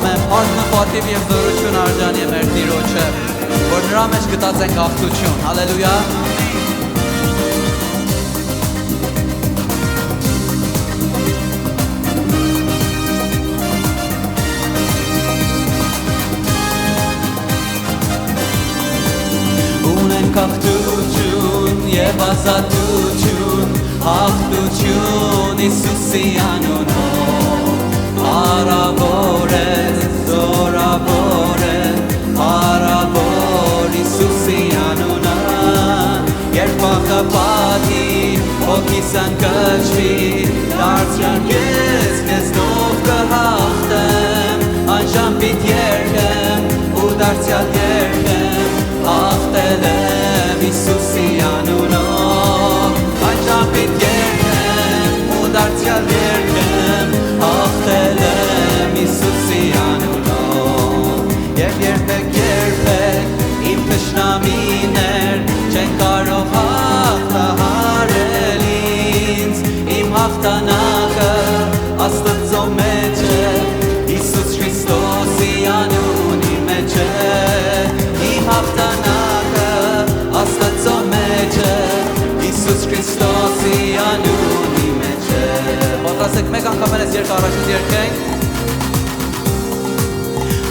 ամեն փառք պատիվ եւ զորություն արժանի է մեր Տիրոջը, որ նրա մեջ գտած ենք աղթություն, հալելույա։ Ունենք աղթություն եւ ազատություն, աղթություն Հիսուսի անունով, հարավոր է, զորավոր է, հարավոր Հիսուսի անունը, երբ վախը պատի, հոգիս ընկճվի, դարձյալ ես քեզնով կհաղթեմ, անժամբիտ երկեմ ու դարձյալ երկեմ, հաղթել եմ Հիսուսի անունով, անժամբիտ երկեմ ու դարձյալ երկեմ, հաղթել եմ Հիսուսի անունով, եւ երբեք իմ թշնամիներ չեն կարող հաղթահարել ինձ, իմ հաղթանակը Աստծո մեջ է, Հիսուս Քրիստոսի անունի մեջ է, իմ հաղթանակը Աստծո մեջ է, Հիսուս Քրիստոսի անունի մեջ է։ Պատրաստ եք մեկ անգամ ես երկ առաջից երկենք։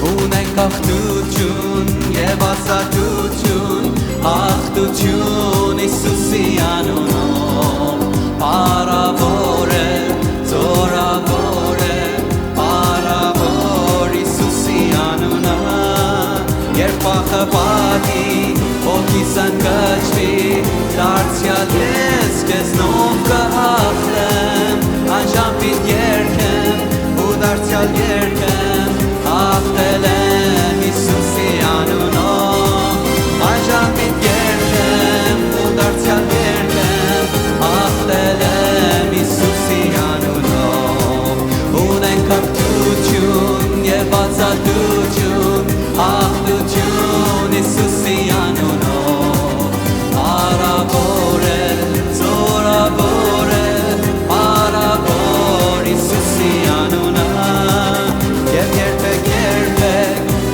Ունենք աղթություն եւ ազատություն, աղթություն Հիսուսի անունով, հարավոր է, զորավոր է, հարավոր Հիսուսի անունը, երբ վախը պատի, հոգիս ընկճվի, դարձյալ ես քեզնով կհաղթեմ, անժամբիտ երկեմ ու դարձյալ երկեմ, հաղթել եմ Հիսուսի անունով, անժամբիտ երկեմ ու դարձյալ երկեմ, հաղթել եմ Հիսուսի անունով, ունենք աղթություն եւ ազատություն, աղթություն Հիսուսի անունով, հարավոր է, զորավոր է, հարավոր Հիսուսի անունը, եւ երբեք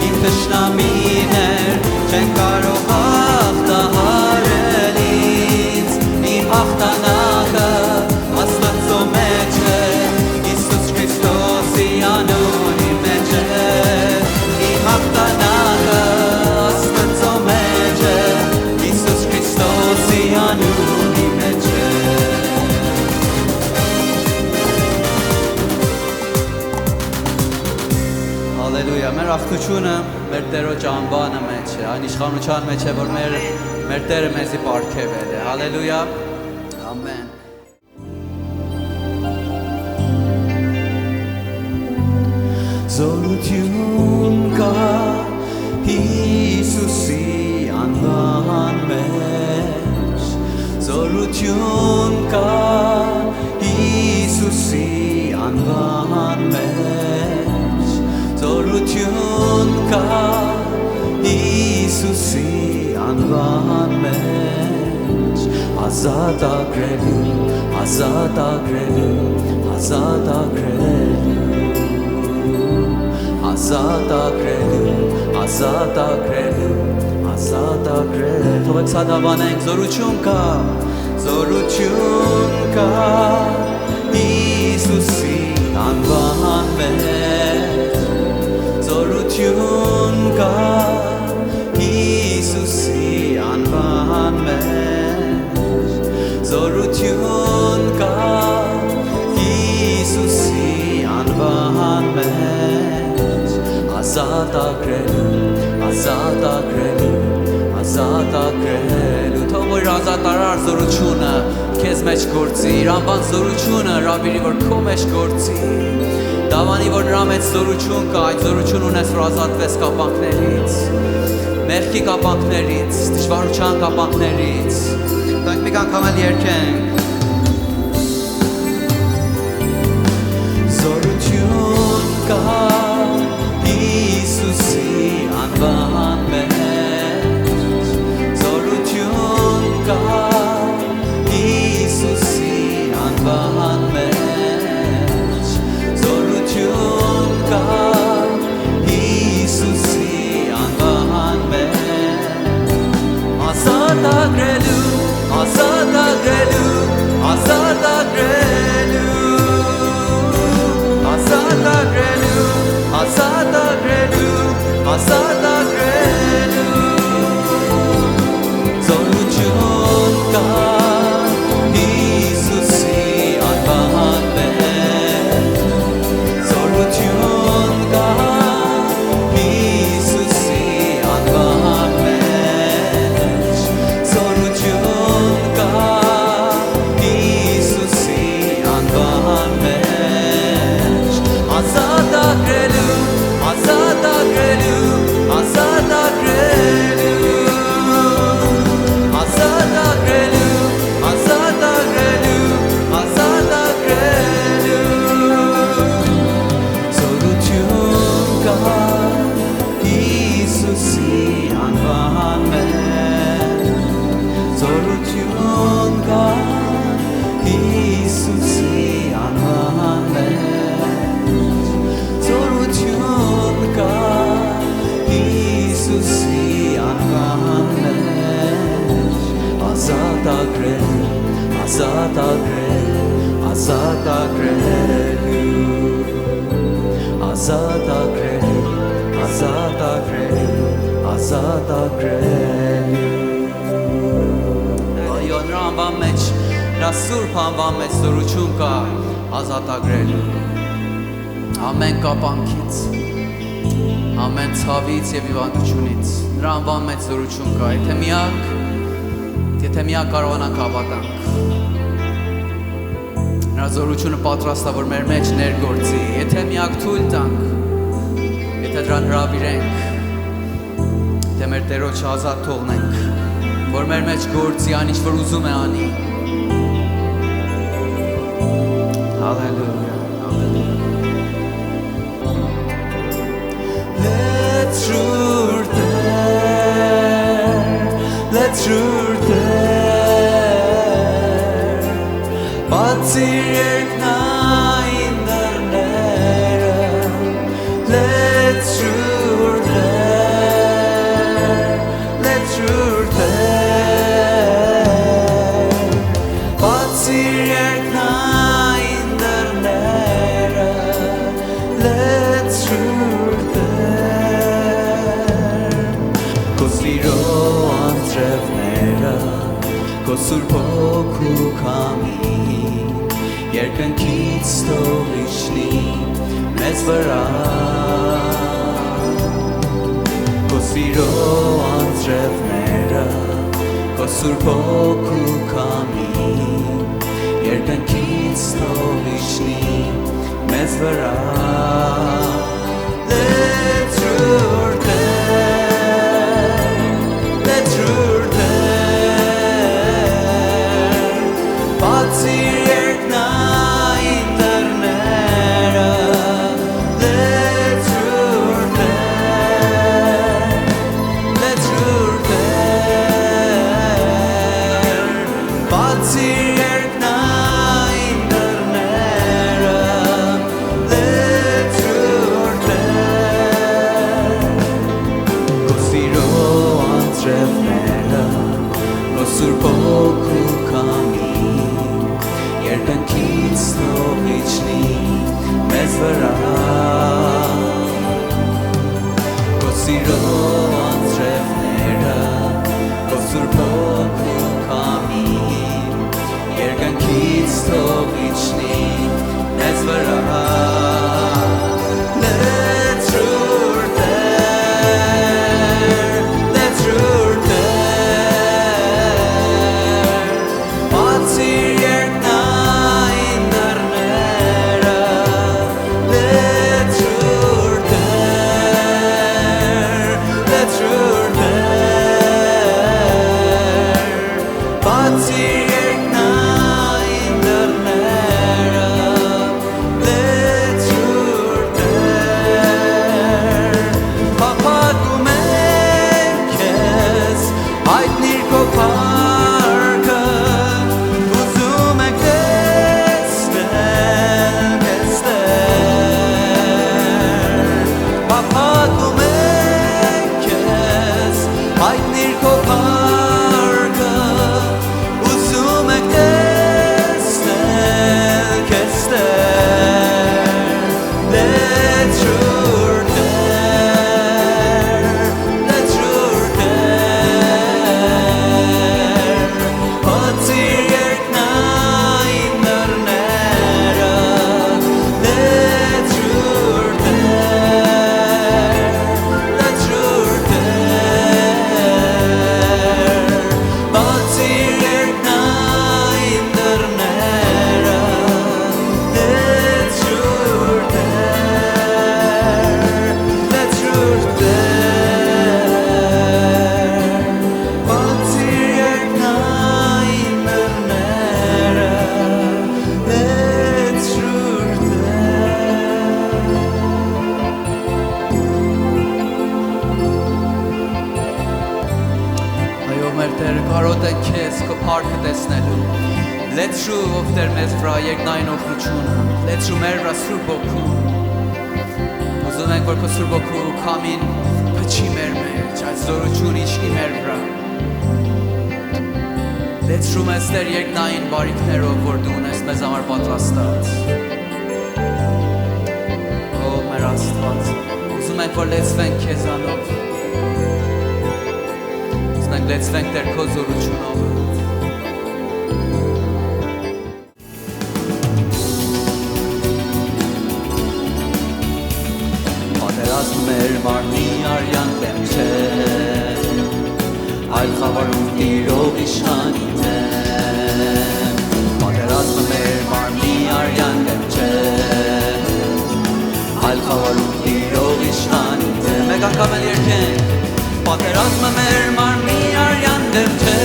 իմ թշնամիներ չեն կարող հաղթահարել ինձ, իմ հաղթանակը Աստծո մեջ է, Հիսուս Քրիստոսի անունի մեջ է, իմ հաղթանակը Աստծո մեջ է, Հիսուս Քրիստոսի անունի մեջ է։ Հալելույա, մեր աղթությունը մեր Տերոջ անվանը մեջ է, այն իշխանության մեջ է, որ մեր Տերը մեզի պարգևել է, հալելույա, ամեն։ Զորություն կա Հիսուսի անվան մեջ, զորություն կա Հիսուսի անվան մեջ, զորություն կա Հիսուսի անվան մեջ, ազատ ագրելու, ազատ ագրելու, ազատ ագրելու, ազատ ագրելու, ազատ ագրելու, ազատ ագրել, թող եք սադավանենք, զորություն կա, զորություն կա Հիսուսի անվան մեջ, զորություն կա Հիսուսի անվան մեջ, զորություն կա Հիսուսի անվան մեջ, ազատ ագրելու, ազատ ագրելու, ազատ ագրելու, թող որ ազատարար զորությունը քեզ մեջ գործի, իր անվան զորությունը հրավիրի որ քո մեջ գործի, դավանի որ նրա մեջ զորություն կա, այդ զորություն ունես որ ազատվես կապանքներից, մեղքի կապանքներից, դժվարության կապանքներից, տանք մեկ անգամ էլ երգենք։ Զորություն կա Հիսուսի անվան մեջ, զորություն կա Հիսուսի անվան մեջ, զորություն կա Հիսուսի անվան մեջ զորություն կա Հիսուսի անվան մեջ զորություն կա Հիսուսի անվան մեջ ազատագրել ազատագրել ազատագրել Այո, նրա անվան մեջ, նրա սուրբ անվան մեջ զորություն կա ազատագրելու ամեն կապանքից, ամեն ցավից և հիվանդությունից նրա անվան մեջ զորություն կա եթե միակ կարողանանք հավատանք նրա զորությունը պատրաստ է որ մեր մեջ ներգործի եթե միակ թույլ տանք եթե դրան հրավիրենք Թե մեր Տերոջը ազատ թողնենք, որ մեր մեջ գործի ան ինչ որ ուզում է անի։ Հալելույա, հալելույա։ Let's root there, let's root there, բացիրեք նայն դռները, let's root there, let's root there, բացիրեք նայն դռները, let's root there, քո սիրո անձրևները, քո սուրբ հոգու քամի, երկնքից թող իջնի մեզ վրա, քո սիրո անձրևները, քո սուրբ հոգու քամի, երկնքից թող իջնի մեզ վրա, let's root there, let's root there, բացիրեք նայն դռները, let's root there, let's root there, բացիրեք նայն դռները, let's root there, քո սիրո անձրևները, քո սուրբ հոգու քամի, երկնքից թող իջնի մեզ վրա, քո սիրո անձրևները, քո սուրբ հոգու քամի, երկնքից թող իջնի մեզ վրա, let's root there, let's root there, բացիրեք նայն դռները, let's root there, let's root there, բացիրեք նայն դռները, let's Տեր կարոտ են քեզ քո փառքը տեսնելու լեցրու ով Տեր մեզ վրա երկնային օգնությունը լեցրու մեր վրա Սուրբ Հոգուն ուզում ենք որ քո Սուրբ Հոգու քամին փչի մեր մեջ այս զորությունը իջնի մեր վրա լեցրու մեզ Տեր երկնային բարիքներով որ դու ունես մեզ համար պատրաստած ով մեր Աստված ուզում ենք որ լեցվենք քեզանով ուզում ենք լեցվենք Տեր քո զորությունով մեր մարմնի արյան դեմ չէ այլ խավարում տիրող իշխանի դեմ պատերազմը մեր մարմնի արյան դեմ չէ այլ խավարում տիրող իշխանի դեմ մեկ անգամ էլ երգենք պատերազմը մեր մարմնի արյան դեմ չէ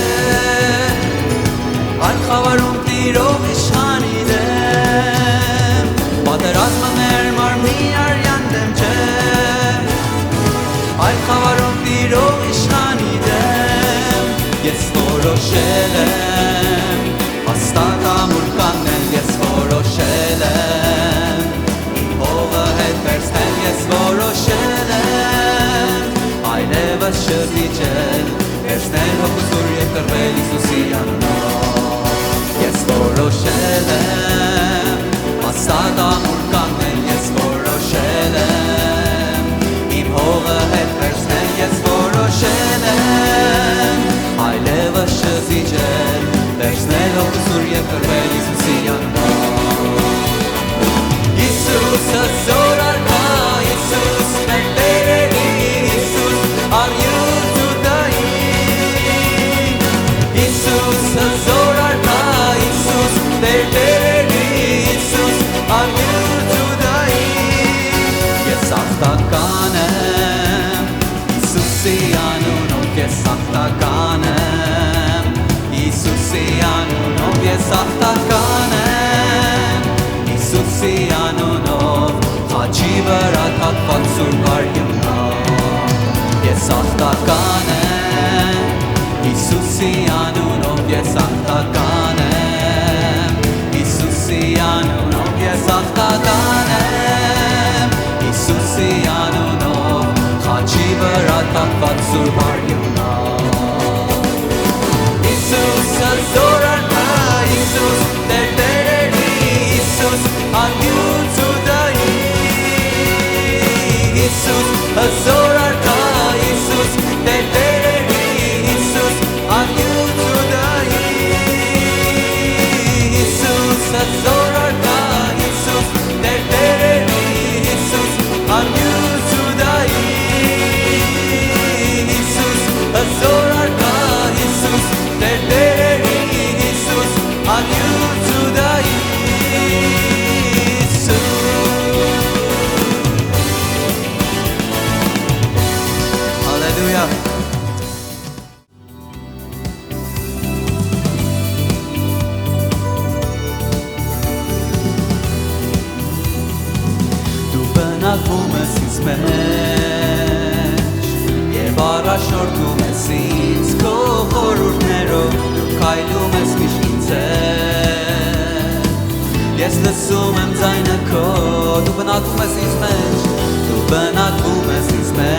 այլ խավարում տիրող իշխանի դեմ պատերազմը մեր մարմնի արյան դեմ չէ Այլ խավարում տիրող իշխանի դեմ Ես որոշել եմ հաստատ ամուր կանգնել Ես որոշել եմ իմ հողը հետ վերցնել Ես որոշել եմ այլևս չզիջել Վերցնել հոգու սուր և կռվել Հիսուսի անունով Ես որոշել եմ հաստատ ամուր կանգնել Ես որոշել եմ իմ հողը հետ վերցնել Ես որոշել եմ այլևս չզիջել Վերցնել հոգու սուր և կռվել Հիսուսի անունով Հիսուսը զոր արքա Հիսուս մեր Տերերի Հիսուս արյուծ ու դային Հիսուսը զոր արքա Հիսուս մեր Տերերի Հիսուս արյուծ ու դային Ես աղտական եմ Հիսուսի անունով Ես աղտական եմ Հիսուսի անունով Ես աղտական եմ Հիսուսի անունով Խաչի վրա թափված սուրբ արյունով Ես աղտական եմ Հիսուսի անունով Ես աղտական եմ Հիսուսի անունով Ես աղտական եմ Հիսուսի անունով Խաչի վրա թափված սուրբ արյունով Հիսուսը զոր արքա Հիսուս Տեր Տերերի Հիսուս արյուծ ու դային Հիսուսը զոր արքա Հիսուս Տեր Տերերի Հիսուս արյուծ ու դային Հիսուսը զոր արքա Հիսուս Տեր Տերերի Հիսուս արյուծ ու դային Հիսուսը զոր արքա Հիսուս Տեր Տերերի Հիսուս արյուծ ու դային Հալելույա Դու բնակվում ես ինձ մեջ Եվ առաջնորդում ես ինձ քո խորհուրդներով Դու քայլում ես միշտ ինձ հետ Ես լսում եմ ձայնը քո Դու բնակվում ես ինձ մեջ Դու բնակվում ես ինձ մեջ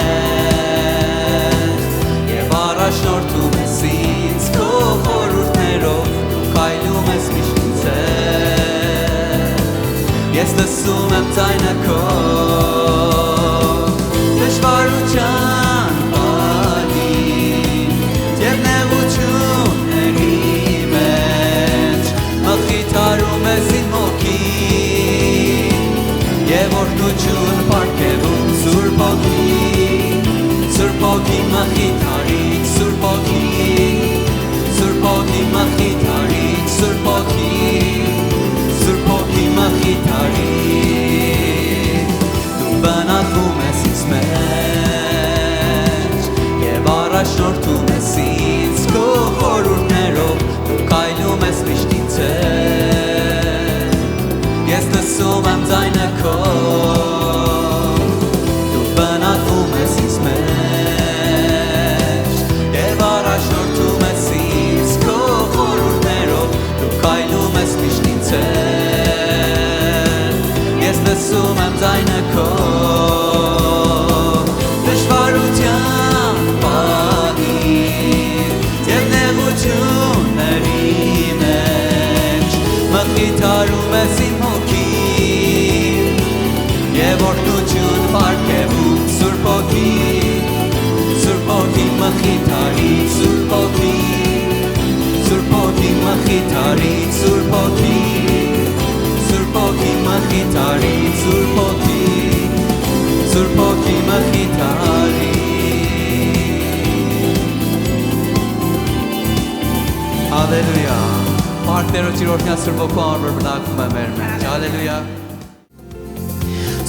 Եվ առաջնորդում ես ինձ քո խորհուրդներով Դու քայլում ես միշտ ինձ հետ Ես լսում եմ ձայնը քո Դժվարության բանին Եվ նեղությունների մեջ Մխիթարում ես իմ հոգին Եվ օրհնություն պարգևում Սուրբ Հոգի մխիթարիչ Սուրբ Հոգի մխիթարիչ Սուրբ Հոգի մխիթարիչ Դու բնակվում ես ինձ մեջ Եվ առաջնորդում ես ինձ քո խորհուրդներով Դու քայլում ես միշտ ինձ հետ Ես լսում եմ ձայնը քո Դու բնակվում ես ինձ մեջ Տերոջ իր օրհնյալ սրբոքու անունով բնակվում է մեր մեջ Հալելույա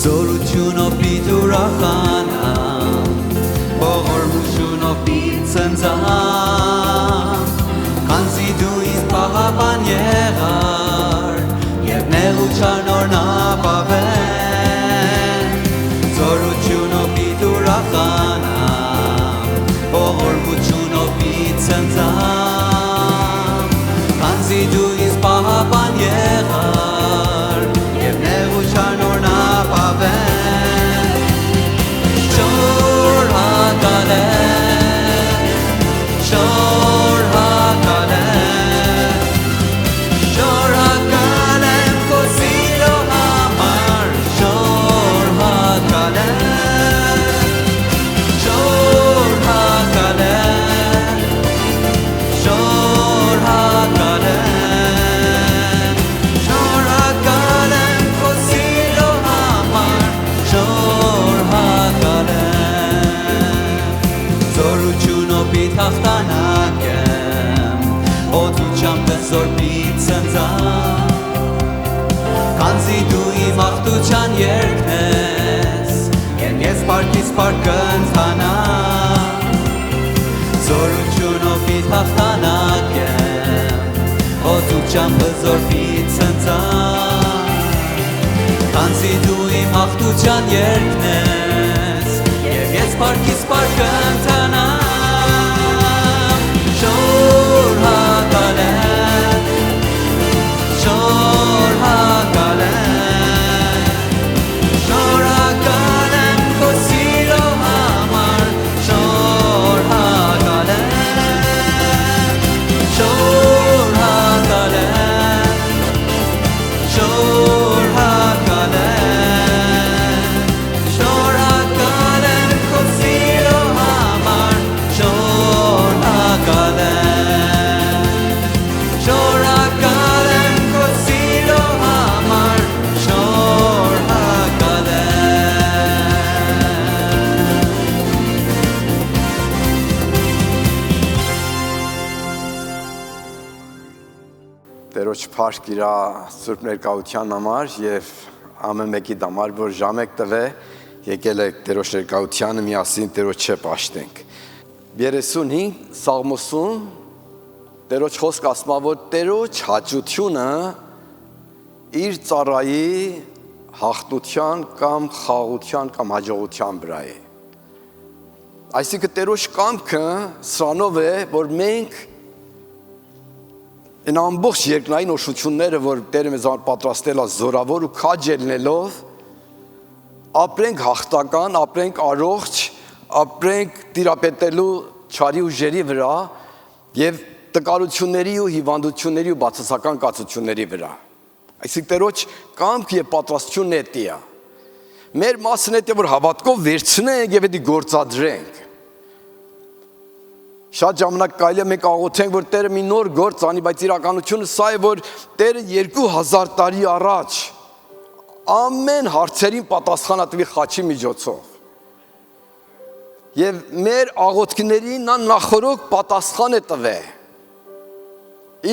Զորությունով պիտի ուրախանամ Ողորմությունով պիտի ցնցամ Քանզի դու ինձ պահապան եղար Եվ նեղության օրն ապավեն Զորությունով պիտի ուրախանամ Ողորմությունով պիտի ցնցամ Քանզի դու ինձ պահապան եղար Եվ նեղության օրն ապավեն Շոր հակալեմ Շոր հակալեմ Շոր հակալեմ քո սիրո համար Շոր հակալեմ Շոր հակալեմ Շոր հակալեմ Շոր հակալեմ քո սիրո համար Շոր հակալեմ Զորությունով պիտի հաղթանակեմ Օդությամբ դզոր պիտի ցնցամ Քանզի դու իմ աղթության երգն ես Եվ ես պարկից պարկ կընթանամ Զորությունով պիտի հաղթանակեմ Օդությամբ դզոր պիտի ցնցամ Քանզի դու իմ աղթության երգն ես Եվ ես պարկից պարկ կընթանամ Շոր հակալեմ Շոր հակալեմ Շոր հակալեմ քո սիրո համար Շոր հակալեմ Շոր հակալեմ Շոր հակալեմ Շոր հակալեմ քո սիրո համար Շոր հակալեմ Շոր հակալեմ քո սիրո համար Շոր Տերոջ փառք իր սուրբ ներկայության համար եւ ամեն մեկի համար որ ժամեք տվե եկել եք Տերոջ ներկայությանը միասին Տերոջը պաշտենք 35 Սաղմոսում Տերոջ խոսք ասում է որ Տերոջ հաճությունը իր ծառայի հաղթության կամ խաղաղության կամ հաջողության վրա է Այսինքն Տերոջ կամքը սրանով է որ մենք Այն ամբողջ երկնային օշությունները, որ Տերը մեզ պատրաստել է զորավոր ու քաջ ելնելով, ապրենք հաղթական, ապրենք առողջ, ապրենք տիրապետելու չարի ուժերի վրա եւ տկարությունների ու հիվանդությունների ու բացասական կացությունների վրա։ Այսինքն Տերոջ կամք եւ պատրաստությունն է դիա։ Մեր մասն է թե որ հավատքով վերցնենք եւ դա գործադրենք։ Շատ ժամանակ կարելի է մենք աղոթենք, որ Տերը մի նոր գործ անի, բայց իրականությունը սա է, որ Տերը 2000 տարի առաջ ամեն հարցերին պատասխան տվի խաչի միջոցով։ Եվ մեր աղոթքներին նա նախորոք պատասխան է տվել։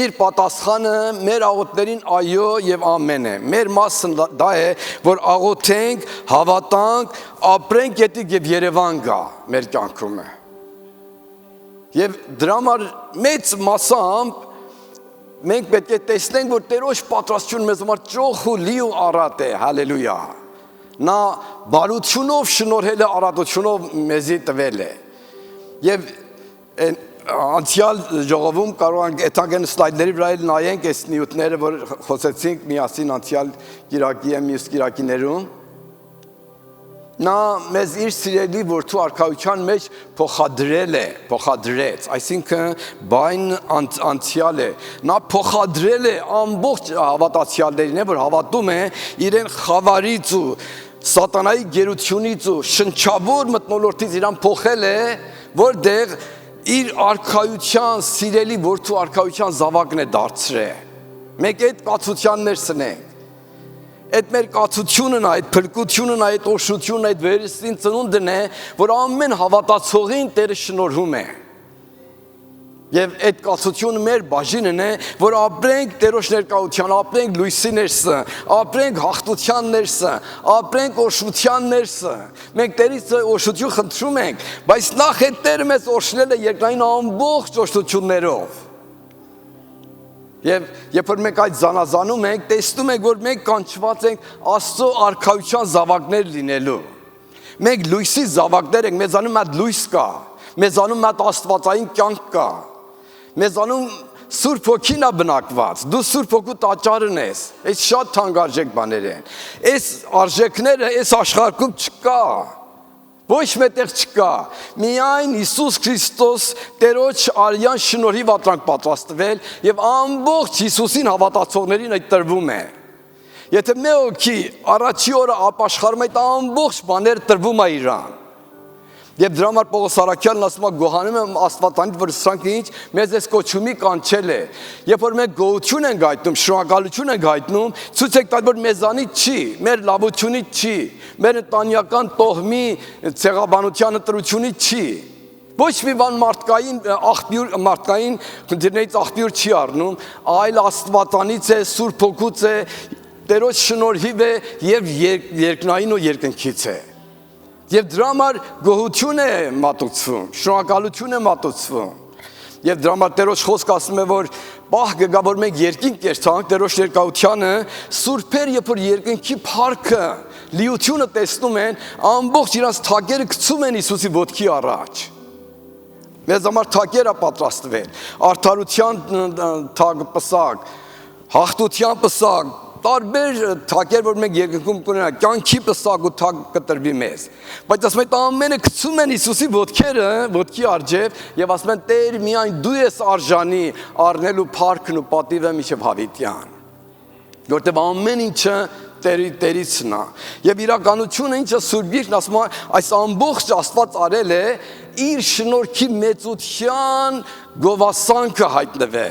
Իր պատասխանը մեր աղոթներին այո եւ ամեն է։ Մեր մասը դա է, որ աղոթենք, հավատանք, ապրենք եւ Երևան գա մեր կյանքում։ Եվ դրա համար մեծ մասամբ մենք պետք է տեսնենք, որ Տերոջ պատրաստությունը մեզ համար ճոխ ու լի ու առատ է, հալելույա։ Նա բարությունով շնորհել է, առատությունով մեզի տվել է։ Եվ անցյալ ժողովում կարող ենք այդքան սլայդների վրա նայենք այս նյութները, որ խոսեցինք միասին անցյալ կիրակի եւ մյուս կիրակիներում։ Նա մեզ իր սիրելի որդու արքայության մեջ փոխադրեց, այսինքն բայն անցյալ է, նա փոխադրել է ամբողջ հավատացյալներին, որ հավատում է իրեն խավարից ու սատանայի գերությունից ու շնչավոր մթնոլորտից իրան փոխել է, որտեղ իր արքայության, սիրելի որդու արքայության զավակն է դարձրել։ Մենք այդ կացությաններ սնենք։ Այդ մեր կացությունն է, այդ փրկությունն է, այդ օշությունն է, այդ վերստին ծնունդն է, որ ամեն հավատացողին Տերը շնորհում է։ Եվ այդ կացությունը մեր բաժինն է, որ ապրենք Տերոջ ներկայության, ապրենք լույսի ներսը, ապրենք հաղթության ներսը, ապրենք օրհնության ներսը։ Մենք Տերից օրհնություն խնդրում ենք, բայց նախ այդ Տերը մեզ օրհնել է երկրային ամբողջ օրհնություններով։ Եվ երբ որ մենք այդ զանազանում ենք, տեսնում ենք, որ մենք կանչված ենք Աստծո արքայության զավակներ լինելու։ Մենք լույսի զավակներ ենք, մեզանում այդ լույս կա, մեզանում այդ աստվածային կյանք կա։ Մեզանում Սուրբ Հոգին է բնակված, դու Սուրբ Հոգու տաճարն ես, այս շատ թանկարժեք բաներ են, այս արժեքները այս աշխարհում չկա, ոչ մետեղ չկա, միայն Հիսուս Քրիստոս Տերոջ արյան շնորհիվ ապրանք պատրաստվել եւ ամբողջ Հիսուսին հավատացողներին այդ տրվում է։ Եթե մի օքի առաջի օրը ապաշխարում այդ ամբողջ բաները տրվում է իրան։ Եվ դրա համար Պողոս Արաքյալն ասում է գոհանում եմ Աստվածանից, որ սրանք ինչ մեզ այս կոչումի կանչել է։ Երբ որ մենք գոհություն ենք հայտնում, շնորհակալություն ենք հայտնում, ցույց ենք տալիս, որ մեզանից չի, մեր լավությունից չի, մեր ընտանեկան տոհմի ցեղաբանության ընտրությունից չի։ Ոչ մի բան մարդկային դերներից աղբյուր չի առնում, այլ Աստվածանից է, Սուրբ Հոգուց է, Տերոջ շնորհիվ է եւ երկնային ու երկնքից է։ Եվ դրա համար գոհություն է մատուցվում, շնորհակալություն է մատուցվում։ Եվ դրա համար Տերոջ խոսքը ասում է, որ պահ կգա, որ մենք երկինք կերցանք Տերոջ ներկայությանը, սուրբեր, երբ որ երկնքի փառքը, լիությունը տեսնում են, ամբողջ իրանց թակերը գցում են Հիսուսի ոտքի առաջ։ Մեզ համար թակերը պատրաստվել, արդարության թագ հաղթության պսակ, տարբեր թակեր, որ մենք երկնքում կունենանք, կյանքի պսակ ու թակ կտրվի մեզ։ Բայց ասում են ամենը գցում են Հիսուսի ոտքերը, ոտքի առջև եւ ասում են Տեր, միայն դու ես արժանի առնելու փառքն ու պատիվը մինչև հավիտյան։ Որտեղ ամեն ինչը Տերիցն է։ Եվ իրականությունը ինչը Սուրբ Գիրքն ասում է, այս ամբողջ Աստված արել է իր շնորհքի մեծության գովասանքը հայտնվե։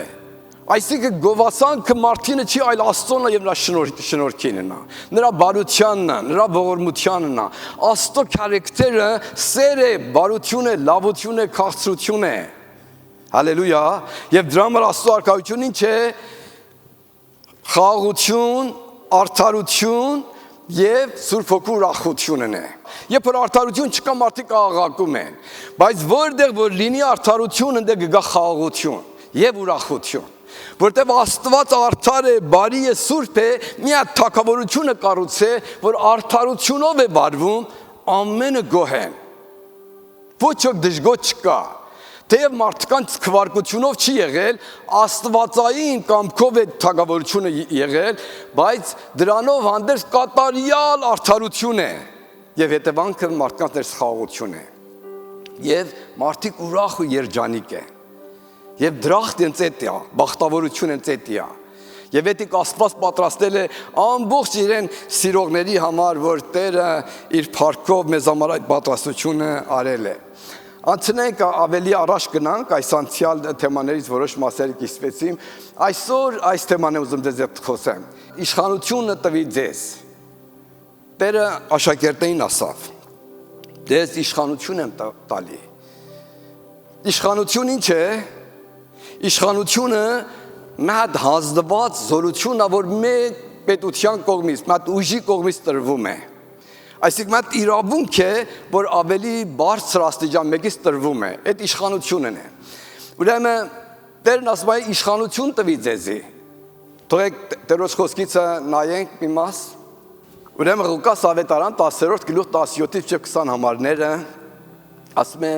Այսինքն գովասանքը մարդինը չի, այլ Աստծոն է եւ նրա շնորհքինն է, նրա բարությանն է, նրա ողորմությանն է։ Աստծո քարակտերը սեր է, բարություն է, լավություն է, քաղցրություն է։ Հալելույա։ Եվ դրա համար Աստծո արքայությունն ինչ է։ Խաղաղություն, արդարություն եւ Սուրբ Հոգու ուրախությունն է։ Երբ որ արդարություն չկա, մարդիկ աղաղակում են, բայց որտեղ որ լինի արդարություն, այնտեղ կգա խաղաղություն եւ ուրախություն։ Որտեղ Աստված արդար է, բարի է, սուրբ է, մի հատ թագավորությունը կառուցե, որ արդարությունով է վարվում, ամենը գոհ են։ Ոչ ոք դժգոհ չկա։ Թեև մարդկանց քվարկությունով չի եղել, աստվածային կամքով է թագավորությունը եղել, բայց դրանով հանդերձ կատարյալ արդարություն է եւ հետևանքը մարդկանց ներս խաղաղություն է։ Եվ մարդիկ ուրախ ու երջանիկ են։ Եվ դրախտ են ծետիա, բախտավորություն են ծետիա։ Եվ էդիկ Աստված պատրաստել է ամբողջ իրեն սիրողների համար, որ Տերը իր փառքով մեզ համար այդ պատրաստությունը արել է։ Անցնենք ավելի առաջ գնանք, այս անցյալ թեմաներից որոշ մասեր կիսվեցին։ Այսօր այս թեման եմ ուզում ձեզ հետ խոսեմ։ Իշխանությունը տվի ձեզ։ Տերը աշակերտներին ասավ. Ձեզ իշխանություն եմ տալի։ Իշխանություն ինչ է։ Իշխանությունը մի հատ հանձնված զորություն է, որ մեկ պետության կողմից, մի հատ ուժի կողմից տրվում է։ Այսինքն մի հատ իրավունք է, որ ավելի բարձր աստիճան մեկից տրվում է։ Այդ իշխանությունն է։ Ուրեմն Տերն ասում է իշխանություն տվի ձեզի։ Թողեք Տերոջ խոսքիցը նայենք մի մաս։ Ուրեմն Ղուկաս ավետարան 10-րդ գլուխ 17-ից 20 համարները ասում է.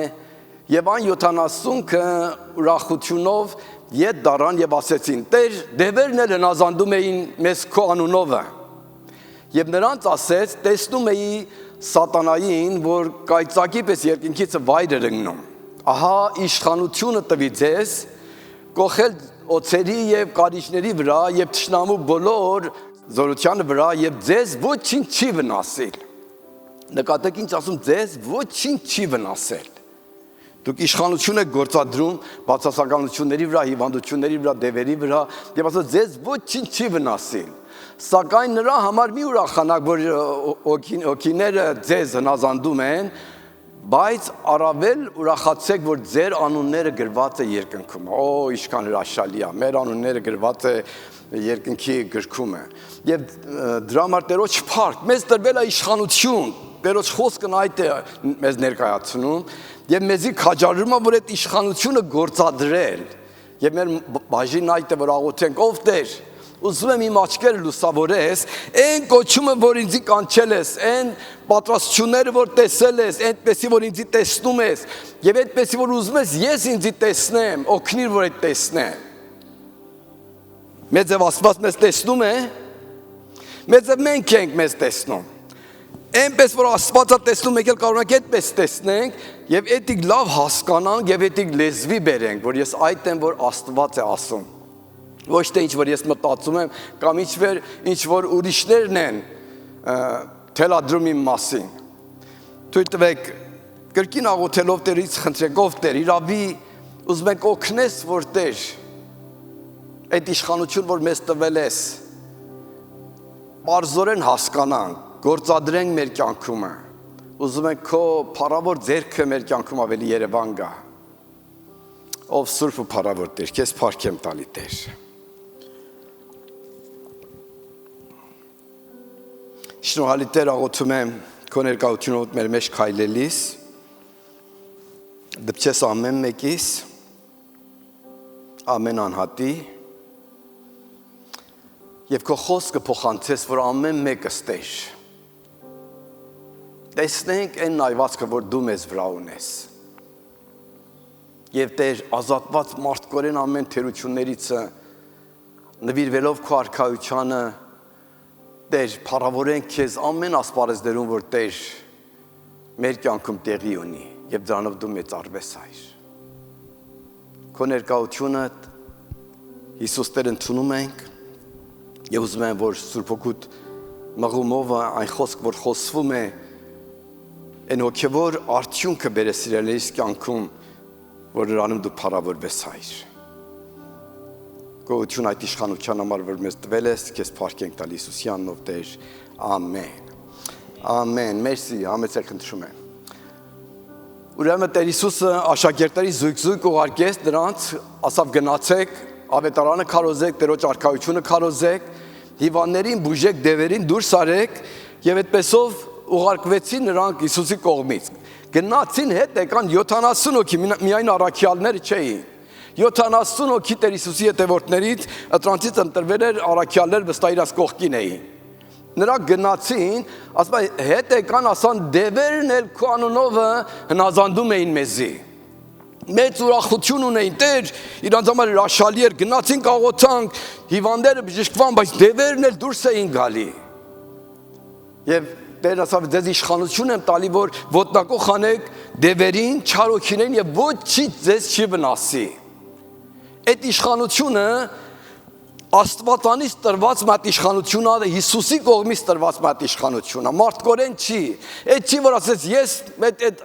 Եվ այն 70-ը ուրախությունով ետ դառան եւ ասեցին. Տեր, դևերն էլ հնազանդում էին մեզ քո անունովը։ Եվ նրանց ասեց. տեսնում էի սատանային, որ կայծակի պես երկինքից վայր էր ընկնում։ Ահա իշխանությունը տվի ձեզ, կողել օծերի եւ կարիճների վրա եւ թշնամու բոլոր զորությանը վրա եւ ձեզ ոչինչ չի վնասել։ Նկատեք ինչ ասում, ձեզ ոչինչ չի վնասել։ Դուք իշխանություն եք գործադրում բացասականությունների վրա, հիվանդությունների վրա, դևերի վրա, եւ ասում ձեզ ոչինչ չի վնասել։ Սակայն նրա համար մի ուրախանաք, որ հոգիները ձեզ հնազանդում են, Բայց առավել ուրախացեք, որ ձեր անունները գրված է երկնքում։ Օ, ինչքան հրաշալի է, մեր անունները գրված է երկնքի գրքում է։ Եվ դրա համար Տերոջ փառք, մեզ տրվել է իշխանություն, Տերոջ խոսքն այդ է մեզ ներկայացնում, եւ մեզի քաջալերում է, որ այդ իշխանությունը գործադրել։ Եվ մեր բաժինն այդ է, որ աղոթենք, ով Տեր, ուզում եմ իմ աչքերը լուսավորես, այն կոչումը, որ ինձի կանչել ես, այն պատրաստությունները, որ տեսել ես, այդպեսի, որ ինձի տեսնում ես, եւ այդպեսի, որ ուզում ես ես ինձի տեսնեմ, օգնիր, որ այդ տեսնեմ։ Մեծ եւ Աստված մեզ տեսնում է, մեծ եւ մենք ենք մեզ տեսնում։ Այնպես որ Աստվածը տեսնում եք, կարող ենք այդպես տեսնենք եւ այդիկ լավ հասկանանք եւ այդիկ լեզվի բերենք, որ ես այդ եմ, որ Աստված է ասում։ Ոչ թե ինչ որ ես մտածում եմ կամ ինչ որ ուրիշներն են թելադրում իմ մասին։ Թույլ տվեք կրկին աղոթելով Տերից խնդրեք, ով Տեր, իրավի ուզում ենք օգնես, որ Տեր այդ իշխանություն, որ մեզ տվել ես, բարձորեն հասկանանք, գործադրենք մեր կյանքում։ Ուզում ենք քո փառավոր ձեռքը մեր կյանքում ավելի երևան գա։ Ով սուրբ ու փառավոր Տեր, քեզ փառք եմ տալի Տեր։ Շնորհալի Տեր, աղոթում եմ քո ներկայությունով մեր մեջ քայլելիս, դպչես ամեն մեկիս, ամեն անհատի, եւ քո խոսքը փոխանցես, որ ամեն մեկս Տեր տեսնենք այն նայվածքը, որ դու մեզ վրա ունես։ Եվ Տեր, ազատված մարդկորեն ամեն թերություններից նվիրվելով քո արքայությանը, Տեր, փառավորենք քեզ ամեն ասպարեզներում, որ Տեր մեր կյանքում տեղի ունի եւ դրանով դու մեծարվես Հայր։ Քո ներկայությունը Հիսուս Տեր ընդունում ենք եւ ուզում եմ, որ Սուրբ Հոգուտ մղումով այն խոսք, որ խոսվում է, այն հոգեվոր արդյունքը բերես իրենից կյանքում, որ նրանում դու փառավորվես Հայր։ Գոհություն այդ իշխանության համար, որ մեզ տվել ես, քեզ փառք ենք տալիս Հիսուսի անունով Տեր, ամեն։ Ամեն, մերսի, համեցեք խնդրում եմ։ Ուրեմն Տեր Հիսուսը աշակերտների զույգ ուղարկեց նրանց, ասավ գնացեք, ավետարանը քարոզեք, Տերոջ արքայությունը քարոզեք, հիվանդներին բուժեք, դևերին դուրս արեք, եւ այդպեսով ուղարկվեցին նրանք Հիսուսի կողմից։ Գնացին հետ եկան 70 հոգի, միայն առաքյալներ չէին։ 70 հոգի Տեր Հիսուսի հետևորդներից ըտրանցից ընտրվել էր առաքյալներ վստահ իրաց կողքին էին։ Նրանք գնացին, ասում են հետ եկան, ասան դևերն էլ քո անունով հնազանդում էին մեզի։ Մեծ ուրախություն ունեին, Տեր, իրանց համար հրաշալի էր, գնացինք աղոթանք, հիվանդները բժշկվան, բայց դևերն էլ դուրս էին գալի։ Եվ Տեր ասավ, ձեզ իշխանություն եմ տալի, որ ոտնակոխ անեք դևերին, չարոքիներին եւ ոչինչ ձեզ չի վնասի։ Այդ իշխանությունը Աստվածանից տրված մատ իշխանություն է, Հիսուսի կողմից տրված մատ իշխանություն է, մարդկորեն չի։ Այդ չի, որ ասես ես այդ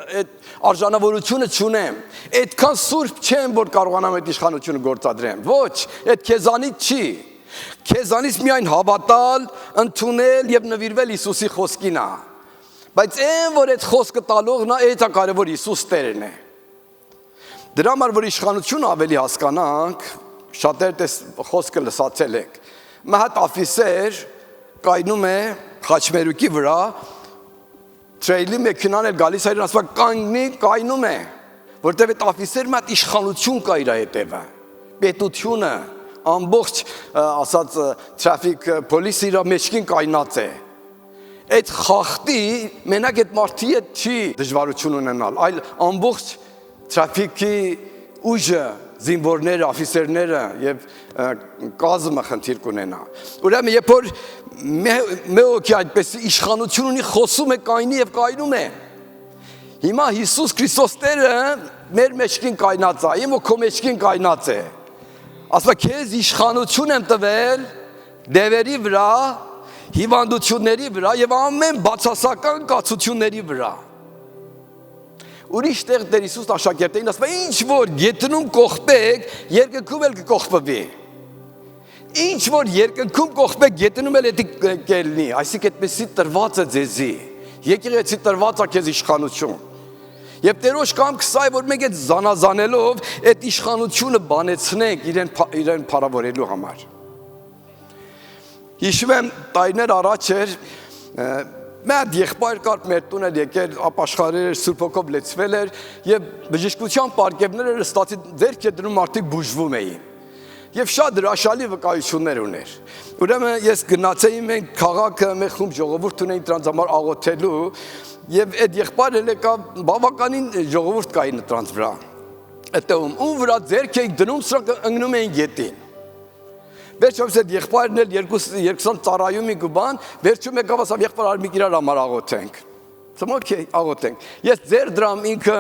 արժանավորությունը չունեմ, այդքան սուրբ չեմ, որ կարողանամ այդ իշխանությունը գործադրեմ։ Ոչ, այդ քեզանից չի։ Քեզանից միայն հավատալ, ընդունել եւ նվիրվել Հիսուսի խոսքին է։ Բայց այն, որ այդ խոսքը տալողն է, այդ է կարևոր Հիսուս Տերն է։ Դրա համար որ իշխանություն ավելի հասկանանք, շատեր խոսքը լսացել եք։ Մի հատ աֆիսեր կայնում է Խաչմերուկի վրա, տրեյլի մեքենան էլ գալիս է, ասում կանգնի, կայնում է, որտեղ այդ աֆիսերը մի հատ իշխանություն կա իր հետևը, պետությունը, ամբողջ ասած տրաֆիկ պոլիսը իր մեջքին կայնած է։ Այդ խախտի մենակ այդ մարդի հետ չի դժվարություն ունենալ, այլ ամբողջ տրաֆիկի ուժը, զինվորները, աֆիսերները եւ կազմը խնդիր կունենա։ Ուրեմն երբ որ մեկի այդպես իշխանություն ունի, խոսում է, կայնի եւ կայնում է։ Հիմա Հիսուս Քրիստոս Տերը մեր մեջքին կայնած է, իմ ու քո մեջքին կայնած է։ Ասա քեզ իշխանություն եմ տվել դևերի վրա, հիվանդությունների վրա եւ ամեն բացասական կացությունների վրա։ Ուրիշ տեղ Տեր Հիսուս աշակերտներին ասում է ինչ որ գետնում կողպեք, երկնքում էլ կկողպվի։ Ինչ որ երկնքում կողպեք, գետնում էլ էդի կելնի, այսինքն այդպեսի տրված է ձեզի։ Եկեղեցի տրված է քեզ իշխանություն։ Եվ Տերոջ կամքը սա է, որ մենք այդ զանազանելով այդ իշխանությունը բանեցնենք իրեն փառավորելու համար։ Հիշում եմ տարիներ առաջ էր Մեծ եղբայր կար մեր տուն էր եկել ապաշխարել էր Սուրբ Հոգով լեցվել էր եւ բժշկության պարգևները ստացի ձեռք է դնում մարդիկ բուժվում էին եւ շատ հրաշալի վկայություններ ուներ ուրեմն ես գնացեի մենք քաղաքը մեր խումբ ժողովուրդ ունեին դրանց համար աղոթելու եւ այդ եղբայրը եկա բավականին ժողովուրդ կային դրանց վրա այդտեղում ում վրա ձեռք էի դնում սրանք ընկնում էին գետին Վերջում այդ եղբայրն էլ երկուսան ծառայում ին գուբան, վերջում եկավ ասավ եղբայր արմիկ իրար համար աղոթենք։ Ասում օքեյ, աղոթենք։ Ես ձեր դրամ ինքը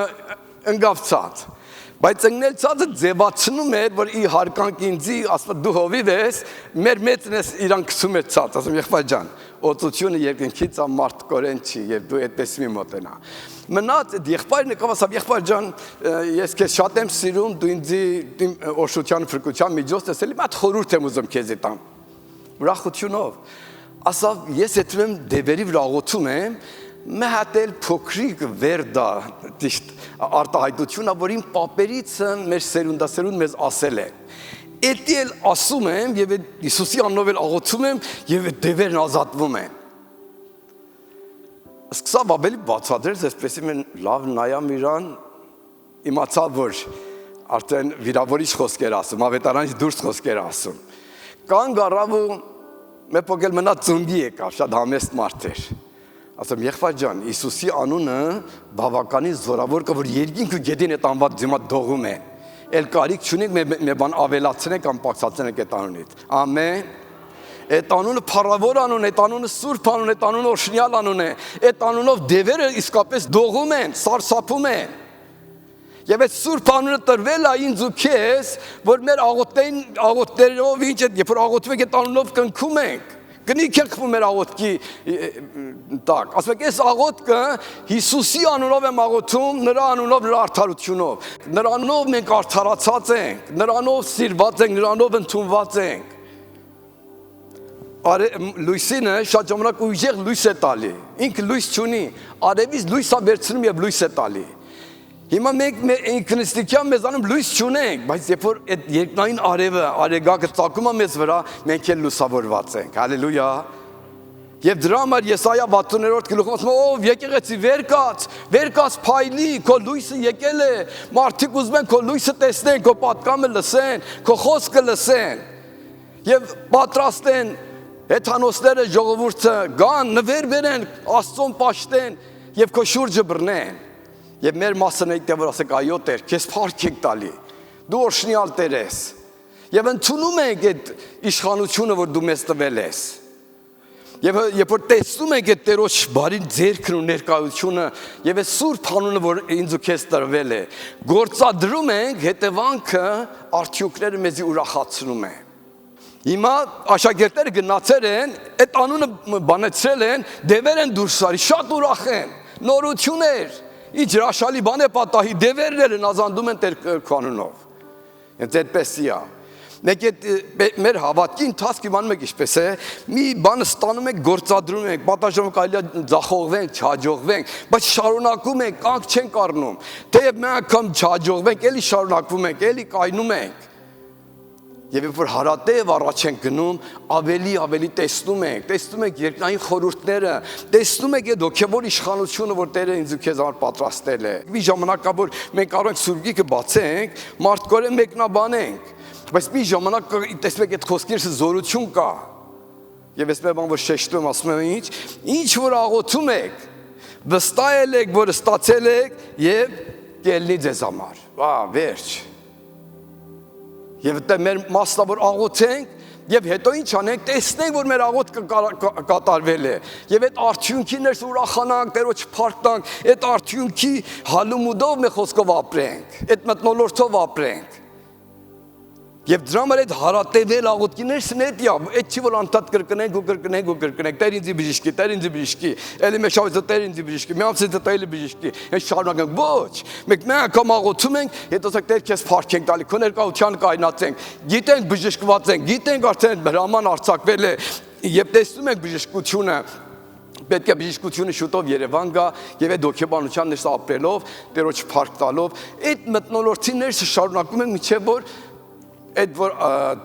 ընկավ ցած։ Բայց ընկնել ցածը ձևացնում էր, որ ի հարկանք ինձի, ասում դու հովիվ ես, մեր մեծն ես իրան քսում է ցած, ասում եղբայր ջան, օծությունը երկնքից ա մարդ կորեն չի եւ դու այդպես մի մոտենա։ Մնաց այդ եղբայրն եկավ ասավ եղբայր ջան, ես քեզ շատ եմ սիրում, դու ինձ իմ օշության ֆրկության միջոցն ես, էլի մատ խորհուրդ եմ ուզում քեզ տամ։ Ուրախությունով։ Ասավ ես այդտեղ եմ դեվերի վրա աղոթում եմ, մի հատ էլ փոքրիկ վերդա ճիշտ արտահայտությունա, որ իմ պապերից մեր սերունդասերունդ մեզ ասել է։ Էդի էլ ասում եմ եւ Հիսուսի անունով էլ աղոթում եմ եւ այդ դևերն ազատվում են։ Սկսավ ավելի բացատրել, այսպես եմ լավ նայամ իրան, իմացա, որ արդեն վիրավորիչ խոսքեր ասում, ավետարանից դուրս խոսքեր ասում։ Կանգ առավ ու մի փոքր մնա ծնգի եկավ, շատ համեստ մարդ էր։ Ասում եղբայր ջան, Հիսուսի անունը բավականին զորավոր կա, որ երկինքը գետին այդ անվատ դիմա դողում է։ Էլ կարիք չունենք մի բան ավելացնենք կամ պակսացնենք այդ անունից։ Ամեն։ Այդ անունը փառավոր անուն է, այդ անունը սուրբ անուն է, այդ անունը օրհնյալ անուն է։ Այդ անունով դևերը իսկապես դողում են, սարսափում են։ Եվ այդ սուրբ անունը տրվել է ինձ ու քեզ, որ մեր աղոթներով ինչ է, երբ որ աղոթում ենք այդ անունով կնքում ենք։ Գնիք ենք խփում մեր աղոթքի տակ։ Ասում եք, այս աղոթքը Հիսուսի անունով եմ աղոթում, նրա անունով, նրա արդարությունով։ Նրանով մենք արդարացած ենք, նրանով սիրված ենք, նրանով ընդունված ենք։ Լույսինը շատ ժամանակ ուժեղ լույս է տալի, ինքը լույս չունի, արևից լույս է վերցնում եւ լույս է տալի։ Հիմա մենք ինքնստիկյան մեզանում լույս չունենք, բայց երբ որ այդ երկնային արևը, արեգակը ծագում է մեզ վրա, մենք էլ լուսավորված ենք։ Հալելույա։ Եվ դրա համար Եսայա 60-րդ գլուխում ասում է, ով եկեղեցի վեր կաց փայլի, քո լույսը եկել է, մարդիկ ուզում են քո լույսը տեսնեն, քո պատկամը լսեն, քո խոսքը լսեն։ Եվ պատրաստեն հեթանոսները ժողովուրդը գան, նվեր բերեն, Աստծուն պաշտեն եւ քո շուրջը բռնեն։ Եվ մեր մասն եք որ ասեք այո Տեր, քեզ փառք ենք տալի։ Դու օրհնյալ Տեր ես։ Եվ ընդունում ենք այդ իշխանությունը, որ դու մեզ տվել ես։ Եվ երբ որ տեսնում ենք այդ Տերոջ բարի ձեռքն ու ներկայությունը եւ այդ սուրբ անունը, որ ինձ ու քեզ տրվել է, գործադրում ենք, հետևանքը արդյունքները մեզի ուրախացնում են։ Հիմա աշակերտները գնացել են, այդ անունը բանեցրել են, դևեր են դուրս արի, շատ ուրախ են, նորություններ, ինչ հրաշալի բան է պատահի, դևերներ են ազանդում են Տեր անունով։ Հենց այդպեսի է։ Մենք մեր հավատքի ընթացքը իմանում եք ինչպես է, մի բանը ստանում ենք, գործադրում ենք, պատաշարում կարելի է ձախողվենք, չհաջողվենք, բայց շարունակում ենք, կանգ չենք առնում։ Թեև մի անգամ չհաջողվենք, էլի շարունակվում ենք, էլի կայնում ենք։ Եվ երբ որ հարատև առաջ ենք գնում, ավելի տեսնում ենք երկնային խորհուրդները, տեսնում ենք այդ հոգևոր իշխանությունը, որ Տերը ինձ ու քեզ համար պատրաստել է։ Մի ժամանակ որ մենք կարող ենք Սուրբ Գիրքը բացենք, մարդկորեն մեկնաբանենք, բայց մի ժամանակ տեսնում եք այդ խոսքերից զորություն կա։ Եվ այսպես բան որ շեշտում ասում եմ ինչ որ աղոթում եք, վստահել եք, որ ստացել եք եւ կելնի ձեզ համար։ Վերջ։ Եվ դե մեր մասնա որ աղոթենք եւ հետո ինչ անենք, տեսնենք որ մեր աղոթքը կատարվել է եւ այդ արդյունքի ներս ուրախանանք, Տերոջ փառք տանք, այդ արդյունքի հալումուդով մեր խոսքով ապրենք, այդ մտնոլորտով ապրենք։ Եվ դրա համար այդ հարատևել աղոթքիներն էդիա, այդ չի որ անդադ կրկնենք, Տեր ինձ բժշկի, Տեր ինձ բժշկի, էլի մեջ շավիցը Տեր ինձ բժշկի, մի ամսից Տեր բժշկի, այս շարունակենք, ոչ, մենք մի անգամ աղոթում ենք, հետո ասենք Տեր քեզ փառք ենք տալի, քո ներկայության կայնացենք, գիտենք բժշկված ենք, գիտենք արդեն հրաման արձակվել է, եւ տեսնում ենք բժշկությունը, պետք է բժշկությունը շուտով Երևան գա եւ այդ հոգեբանության ներս ապրելով, Տերոջ փառք տալով, այդ մտնոլորտի ներս շարունակում ենք մինչեւ որ այդ որ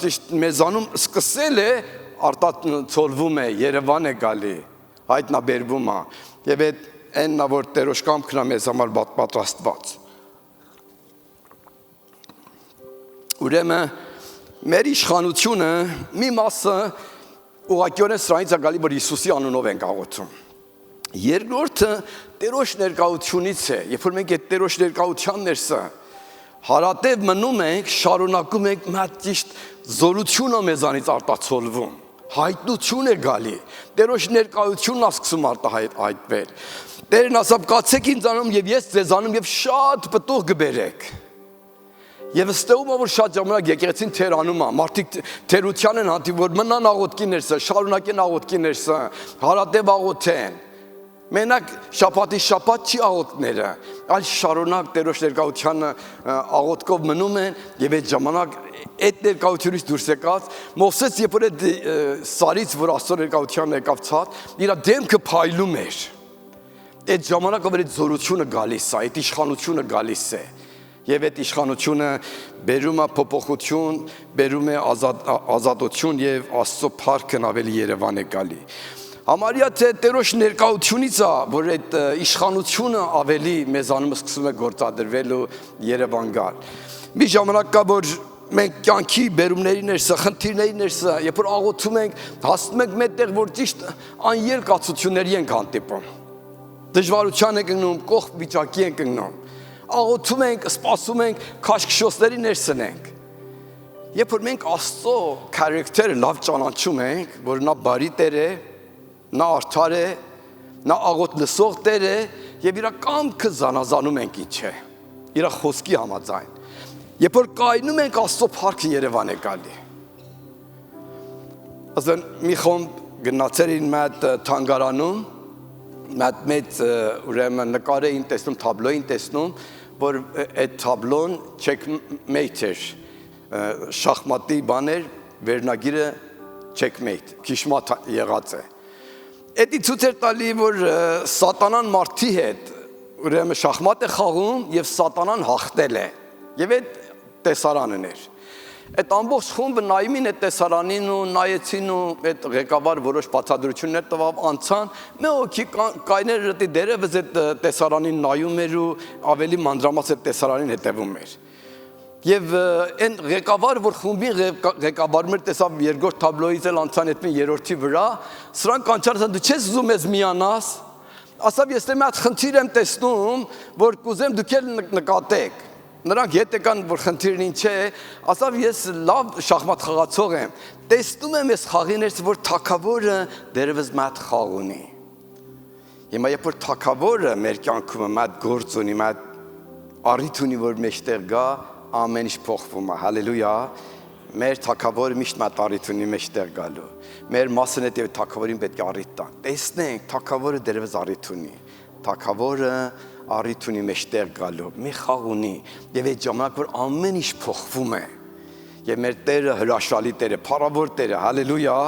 ճիշտ մեզանում սկսել է արտացոլվում է, Երևան է գալի, հայտնաբերվում է եւ այդ այնն որ Տերոջ կամքն է մեզ համար պատրաստված։ Ուրեմն մեր իշխանությունը մի մասը ուղղակիորեն սրանից է գալի, որ Հիսուսի անունով ենք աղոթում։ Երկրորդը Տերոջ ներկայությունից է, երբ որ մենք այդ Տերոջ ներկայության ներսը հարատև մնում ենք, շարունակում ենք մատ ճիշտ զորությունը մեզանից արտացոլվում, հայտնություն է գալի, Տերոջ ներկայությունն է սկսում արտահայտվել։ Տերն ասավ կացեք ինձանում եւ ես ձեզանում եւ շատ պտուղ կբերեք։ Եվ ստեղում է, որ շատ ժամանակ եկեղեցին թերանում է, մարդիկ թերության են հանդիպում, որ մնան աղոթքի ներսը, շարունակեն աղոթքի ներսը, հարատև աղոթեն։ Մենակ շաբաթի շաբաթ չի աղոթքները, այլ շարունակ Տերոջ ներկայությանը աղոթքով մնում են եւ այդ ժամանակ այդ ներկայությունից դուրս եկած Մովսես երբ որ այդ սարից որ Աստծո ներկայության եկավ ցած, իր դեմքը փայլում էր։ Այդ ժամանակ որ այդ զորությունը գալիս է, այդ իշխանությունը գալիս է։ Եվ այդ իշխանությունը բերում է փոփոխություն, բերում է ազատություն եւ Աստծո փառքն ավելի Երևան է գալի։ Համարյա թե Տերոջ ներկայությունից է, որ այդ իշխանությունը ավելի մեզանում սկսում է գործադրվել ու Երևան գալ։ Մի ժամանակ կա որ մենք կյանքի բերումների ներսը, խնդիրների ներսը, երբ որ աղոթում ենք, հասնում ենք մետեղ որ ճիշտ անելկացությունների ենք հանդիպում։ Դժվարության ենք ընկնում, կողք վիճակի ենք ընկնում։ Աղոթում ենք, սպասում ենք, քաշքշոցների ներսն ենք։ Երբ որ մենք Աստծո քարակտերը լավ ճանաչում ենք, որ նա բարի Տեր է, նա արդար է, նա աղոթ լսող Տեր է եւ իր կամքը զանազանում ենք ինչ է, իր խոսքի համաձայն։ Երբ որ կայնում ենք Աստծո փառքը Երևան է գալի։ Ասեն մի խումբ գնացել էին մատ թանգարանում, մատ մեծ ուրեմն նկար էին տեսնում, թաբլո էին տեսնում, որ այդ թաբլոն checkmate էր, շախմատի բաներ, վերնագիրը checkmate, քիշմատ եղած է։ Էդի ցույց էր տալի, որ սատանան մարդի հետ ուրեմն շախմատ է խաղում եւ սատանան հաղթել է։ Եվ այդ տեսարանն էր։ Այդ ամբողջ խումբը նայումին այդ տեսարանին ու նայեցին ու այդ ղեկավար որոշ բացատրություններ տվավ անցան, մի հոգի կայներ դի դերևս այդ տեսարանին նայում էր ու ավելի մանրամաս այդ տեսարանին հետևում էր։ Եվ այն ղեկավար որ խումբին ղեկավարում էր տեսավ երկրորդ թաբլոյից էլ անցան այդ երրորդի վրա, սրանք կանչարsan դու չես ուզում ես միանաս, ասավ ես մի հատ խնդիր եմ տեսնում, որ կուզեմ դուք էլ նկատեք։ Նրանք հետ եկան, որ խնդիրն ինչ է, ասավ ես լավ շախմատ խաղացող եմ, տեսնում եմ ես խաղի ներս, որ թագավորը դերևս մատ խաղ ունի։ Հիմա երբ որ թագավորը մեր կյանքում մատ գործ ունի, մատ առիթ ունի, որ մեջտեղ գա, ամեն ինչ փոխվում է, հալելույա, մեր թագավորը միշտ մատ առիթ ունի մեջտեղ գալու։ Մեր մասն է թագավորին պետք է առիթ տան։ Տեսնենք, թագավորը դերևս առիթ ունի, թագավորը առիթ ունի մեջտեղ գալու, մի խաղ ունի, եւ այդ ժամանակ որ ամեն ինչ փոխվում է, եւ մեր Տերը հրաշալի Տեր է, փառավոր Տեր է, հալելույա,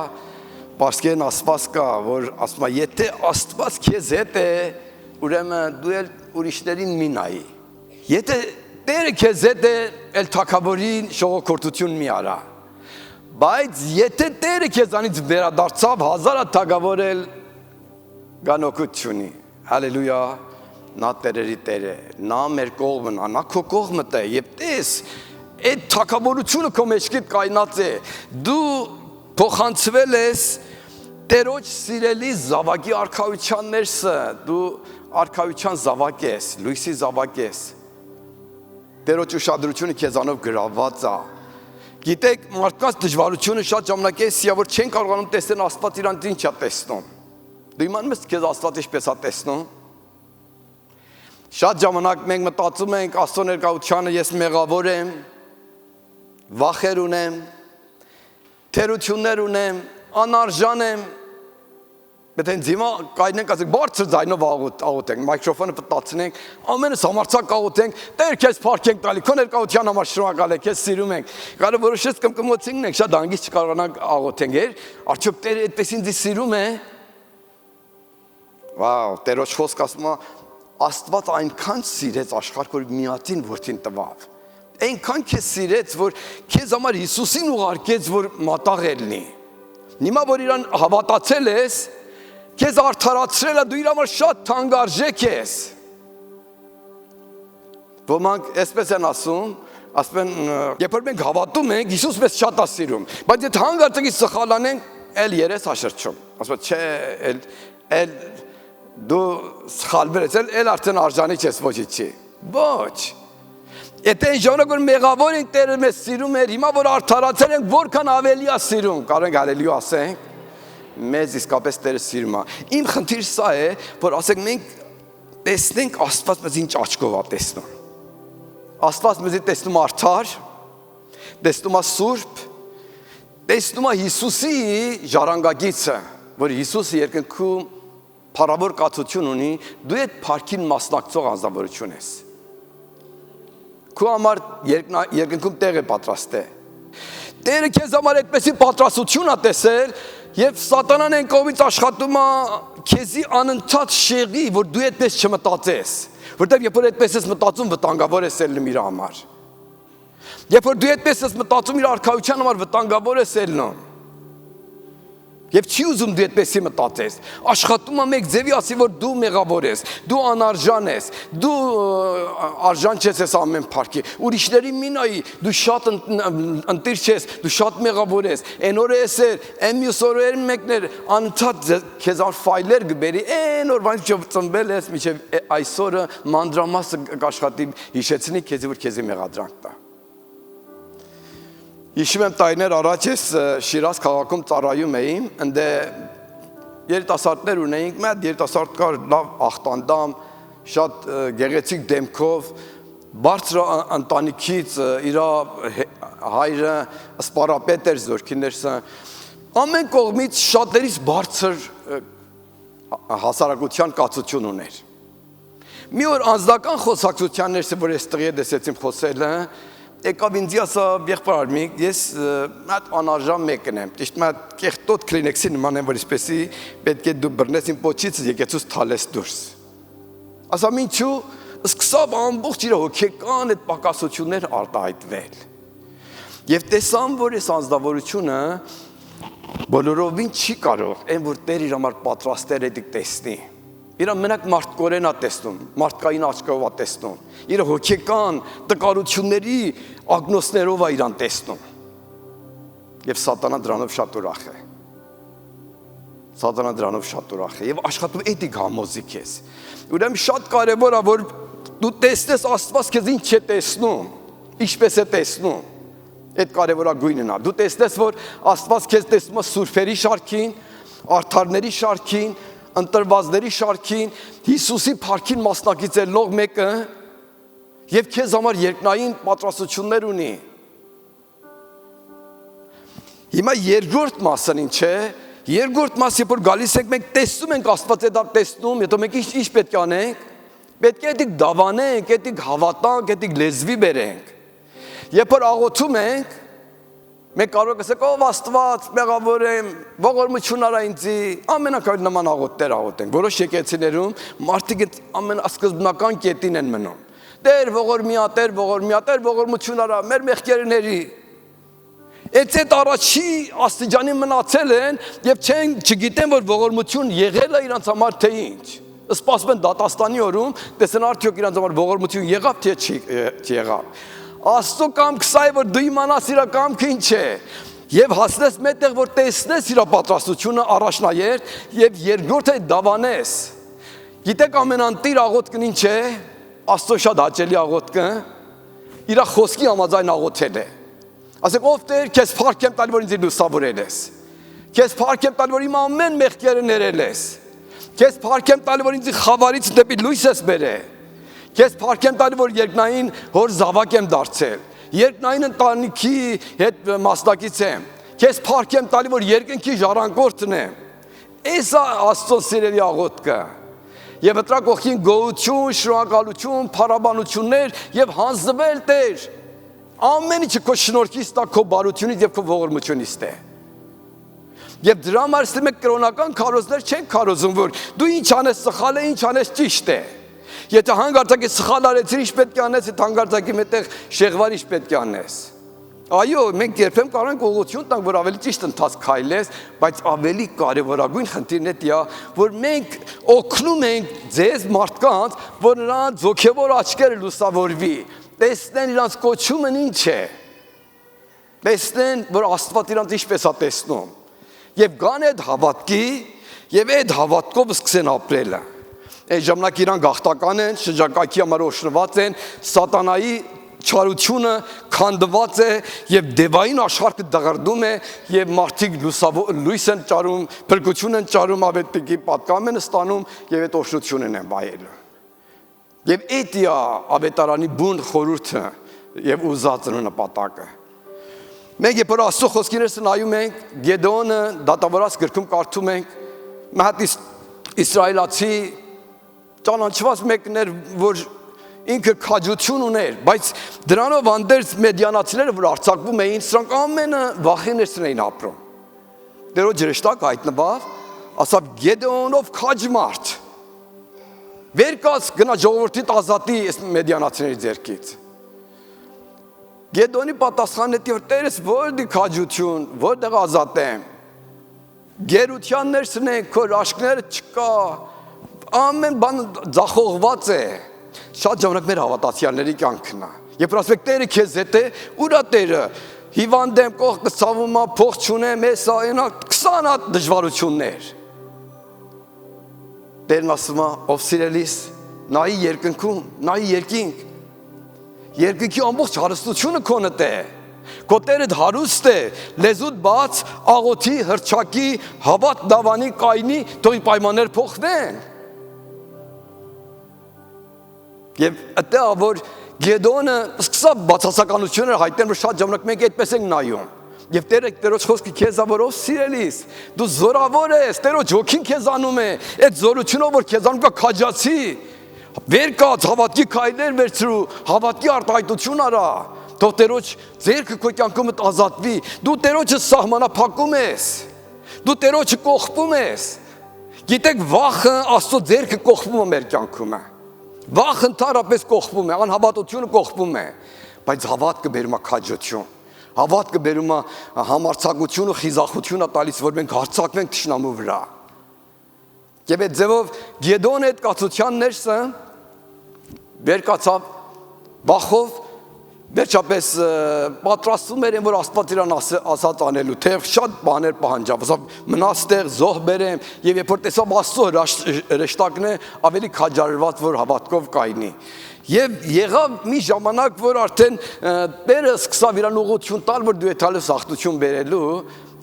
Պարսկերեն ասված կա, որ ասում է, եթե Աստված քեզ հետ է, ուրեմն դու էլ ուրիշներին մի նայի, եթե Տերը քեզ հետ է, էլ թագավորին շողոքորթություն մի արա, բայց եթե Տերը քեզանից վերադարձավ, հազարը թագավորել գանոքություն չունի, հալելույա, նա Տերերի Տեր է, նա մեր կողմն է, նա քո կողմդ է, եւ տես, այդ թագավորությունը քո մեջքիդ կայնած է, դու փոխանցվել ես Տերոջ սիրելի զավակի արքայության ներսը, դու արքայության զավակ ես, լույսի զավակ ես, Տերոջ ուշադրությունը քեզանով գրաված է, գիտեք, մարդկանց դժվարությունը շատ ժամանակ է, որ չեն կարողանում տեսնել Աստված իրանց ինչ է տեսնում, դու իմանում ես քեզ Աստված ինչպես է տեսնում, շատ ժամանակ մենք մտածում ենք Աստծո ներկայությանը ես մեղավոր եմ, վախեր ունեմ, թերություններ ունեմ, անարժան եմ, Բայց հենց հիմա կայնենք ասենք բարձր ձայնով աղոթենք, մայքրոֆոնը պտտացնենք, ամենս համարձակ աղոթենք, Տեր քեզ փառք ենք տալի, քո ներկայության համար շնորհակալ ենք, քեզ սիրում ենք։ Կարո որոշեց կմկմոցինք ենք, շատ հանգիստ չկարողանանք աղոթենք, արդյոք Տերը այդպես ինձ սիրում է։ Վաու, Տերոջ խոսքը ասում է, Աստված այնքան սիրեց աշխարհը, որ միածին որդին տվավ։ Այնքան քեզ սիրեց, որ քեզ համար Հիսուսին ուղարկեց, որ մատաղ ելնի։ Հիմա որ իրան հավատացել ես, քեզ արդարացրել է, դու իր համար շատ թանկարժեք ես։ Ոմանք այսպես են ասում, ասում են, երբ որ մենք հավատում ենք, Հիսուս մեզ շատ է սիրում, բայց եթե հանգարցակի սխալանենք, էլ երես հաշրջում։ Ասում է, չէ, էլ դու սխալվել ես, էլ արդեն արժանի չես ոչինչի։ Ոչ։ Եթե այն ժամանակ որ մեղավոր ենք, Տերը մեզ սիրում էր, հիմա որ արդարացել ենք, որքան ավելի է սիրում, կարող ենք հալելույա ասենք, մեզ իսկապես Տերը սիրում է։ Իմ խնդիրը սա է, որ ասենք մենք տեսնենք Աստված մեզ ինչ աչքով է տեսնում։ Աստված մեզ տեսնում արդար, տեսնում է սուրբ, տեսնում է Հիսուսի ժառանգագիծը, որ Հիսուսը երկնքում փառավոր կացություն ունի, դու այդ փառքին մասնակցող անձնավորություն ես։ Քո համար երկնքում տեղ է պատրաստել։ Տերը քեզ համար այդպեսի պատրաստություն է տեսել, եւ սատանան այն կողմից աշխատում է քեզի անընդհատ շեղի, որ դու այդպես չմտածես, որտեղ երբ որ այդպես ես մտածում, վտանգավոր ես ելնում իր համար։ Երբ որ դու այդպես ես մտածում, իր արքայության համար վտանգավոր ես ելնում։ Եվ չի ուզում դու այդպեսի մտածես, աշխատում է մեկ ձևի ասի, որ դու մեղավոր ես, դու անարժան ես, դու արժան չես ես ամեն փառքի, ուրիշների մի նայի, դու շատ ընտիր չես, դու շատ մեղավոր ես, այն օրը ես էր, այն մյուս օրեր մեկներ, անընդհատ քեզ ար ֆայլեր գբերի, այն օրվանից ծնվել ես, մինչև այսօրը մանրամասը կաշխատի հիշեցնի քեզի, որ քեզի մեղադրանք տա։ Հիշում եմ տարիներ առաջ ես Շիրազ քաղաքում ծառայում էի, ընդ երիտասարդներ ունեինք, մեկ երիտասարդ կար լավ ախտանդամ, շատ գեղեցիկ դեմքով, բարձր ընտանիքից իր հայրը սպարապետ էր զորքիներսը, ամեն կողմից շատերից բարձր հասարակության կացություն ուներ։ Մի օր անձնական խոսակցության ներսը, որ ես տղի դեսեցիմ խոսելը, եկավ ինձ ասա եղբայր Արմիկ, ես մատ անարժան մեկն եմ, ճիշտ մատ կեղտոտ քլինեքսի նման եմ, որ իսպեսի պետք է դու բռնես իմ պոչից եկեցուս թալես դուրս։ Ասամ ինչու, սկսավ ամբողջ իր հոգեկան այդ պակասություններ արտահայտվել։ Եվ տեսամ, որ այս անձնավորությունը բոլորովին չի կարող, այն որ Տեր իր համար պատրաստել է դիք տեսնի։ Իրա մենակ մարդկորեն է տեսնում, մարդկային աչքով է տեսնում, իր հոգեկան տկարությունների ագնոսներով է իրան տեսնում։ Եվ սատանան դրանով շատ ուրախ է։ Սատանան դրանով շատ ուրախ է եւ աշխատում էդի համոզի քեզ։ Ուրեմն շատ կարեւոր է, որ դու տեսնես Աստված քեզ ինչ է տեսնում, ինչպես է տեսնում։ Այդ կարևորագույնն է։ Դու տեսնես, որ Աստված քեզ տեսնում է սուրբերի շարքին, արդարների շարքին, ընտրվածների շարքին, Հիսուսի փառքին մասնակից ելնող մեկը եւ քեզ համար երկնային պատրաստություններ ունի։ Հիմա երկրորդ մասն ինչ է։ Երկրորդ մասը, երբ որ գալիս ենք, մենք տեսնում ենք Աստված այդ տեսնում, եթե մենք ինչ պետք է անենք, պետք է դիք դավանենք, դիք հավատանք, դիք լեզվի բերենք։ Երբ որ աղոթում ենք, մենք կարող ենք ասենք, ով Աստված, մեղավոր եմ, ողորմություն արա ինձի, ամենակարևոր նման աղոթներ աղոթենք։ Որոշ եկեղեցիներում մարդիկ ամենասկզբնական կետին են մնում։ Տեր ողորմիա, Տեր ողորմիա, Տեր ողորմություն արա մեր մեղքերների։ Այդ առաջի աստիճանի մնացել են եւ չգիտեն, որ ողորմություն եղել է իրանց համար թե ինչ։ Սպասում են դատաստանի օրում, տեսնեն արդյոք իրանց համար ողորմություն եղավ թե չեղավ։ Աստծո կամքը սա է, որ դու իմանաս իր կամքը ինչ է եւ հասնես մետեղ, որ տեսնես իր պատրաստությունը առաջնայերթ եւ երկրորդը դավանես։ Գիտեք ամենանտիր աղոթքն ինչ է։ Աստծո շատ հաճելի աղոթքը իր խոսքի համաձայն աղոթել է։ Ասեք ով Տեր, քեզ փառք եմ տալի, որ ինձ լուսավորել ես։ Քեզ փառք եմ տալի, որ իմ ամեն մեղքերը ներել ես։ Քեզ փառք եմ տալի, որ ինձ խավարից դեպի լույս ես բերել։ Քեզ փառք եմ տալի, որ երկնային հոր զավակ եմ դարձել։ Երկնային ընտանիքի հետ մասնակից եմ։ Քեզ փառք եմ տալի, որ երկնքի ժառանգորդն եմ։ Էս է Աստծո սիրելի աղոթքը։ Եվ դրա կողքին գոհություն, շնորհակալություն, փառաբանություններ եւ հանձնվել Տեր։ Ամեն ինչը քո շնորհքից տա, քո բարությունից եւ քո ողորմությունից է։ Եվ դրա համար մենք կրոնական քարոզներ չենք քարոզում, որ դու ինչ անես սխալ է, ինչ անես ճիշտ է։ Եթե հանգարցակի սխալ արեցիր, ինչ պետք է անես, այդ հանգարցակի մետեղ շեղվար ինչ պետք է անես։ Այո, մենք երբեմն կարող ենք ուղղություն տանք, որ ավելի ճիշտ ընթացք քայլես, բայց ավելի կարևորագույն խնդիրն է դա, որ մենք օգնում ենք ձեզ մարդկանց, որ նրանց հոգևոր աչքերը լուսավորվի, տեսնեն իրանց կոչումն ինչ է, տեսնեն, որ Աստված իրանց ինչպես է տեսնում, եւ գան այդ հավատքի, եւ այդ հավատքով սկսեն ապրելը։ Այդ ժամանակ իրան գաղթական են, շրջակայքի համար օշնված են, սատանայի չարությունը քանդված է եւ դևային աշխարհը դղրդում է եւ մարդիկ լույս են ճարում, փրկություն են ճարում, ավետիքի պատկամ են ստանում եւ այդ օշնությունն են վայելում։ Եվ այդ է ավետարանի բուն խորհուրդը եւ ուզածը նպատակը։ Մենք երբ Աստծո խոսքերից նայում ենք, Գեդեոնը դատավորած գրքում կարդում ենք, մահատ իսրայելացի ճանաչված մեկն էր, որ ինքը քաջություն ուներ, բայց դրանով հանդերձ մեդիանացիները, որ արձակվում էին, սրանք ամենը վախեներն էին ապրում։ Տերոջ հրեշտակ հայտնվավ, ասավ Գեդեոնով քաջ մարդ, վեր կաց գնա ժողովրդիդ ազատի այս մեդիանացիների ձեռքից։ Գեդեոնի պատասխանն է, որ Տերես որտե քաջություն, որտեղ ազատեմ։ Գերության ներսն է, քո աշկները չկա, ամեն բան ձախողված է։ Շատ ժամանակ մեր հավատացյալների կյանքն է։ Երբ ասում եք Տերը քեզ հետ է, ուրա Տերը, հիվանդ եմ, կողքը ցավում է, փող չունեմ, էս այնա 20 հատ դժվարություններ։ Տերն ասում է, ով սիրելիս, նայի երկնքում, նայի երկինք։ Երկինքի ամբողջ հարստությունը քոնդ է։ Քո Տերը հարուստ է, լեզուդ բաց, աղոթի, հրճակի, հավատ դավանի, կայնի, թող պայմաններ փոխվեն։ Եվ այդտեղ որ Գեդեոնը սկսավ բացասականությունները հայտնել, որ շատ ժամանակ մենք այդպես ենք նայում։ Եվ Տերոջ խոսքը քեզ ա, որ ով սիրելիս, դու զորավոր ես, Տերոջ հոգին քեզ անում է, այդ զորությունով որ քեզ անում կա քաջացի, վեր կաց, հավատքի քայլեր վերցրու, հավատքի արտահայտություն արա, թող Տերոջ ձեռքը քո կյանքումդ ազատվի, դու Տերոջը սահմանափակում ես, դու Տերոջը կողպում ես։ Գիտեք, վախը Աստծո ձեռքը կողպում է մեր կյանքում։ Վախը ընդհանրապես կողպում է, անհավատությունը կողպում է, բայց հավատքը բերում է քաջություն, հավատքը բերում է համարձակություն ու խիզախություն է տալիս, որ մենք հարձակվենք թշնամու վրա։ Եվ այդ ձևով Գեդեոնը այդ կացության ներսը վեր կացավ վախով, վերջապես պատրաստվում էր, որ Աստված իրան ասած անելու, թե շատ բաներ պահանջավ, ասավ մնաց տեղ, զոհ բերեմ, եւ երբ որ տեսավ Աստծո հրեշտակն է, ավելի քաջարված, որ հավատքով կայնի։ Եվ եղավ մի ժամանակ, որ արդեն Տերը սկսավ իրան ուղղություն տալ, որ դու եթալու սախտություն բերելու,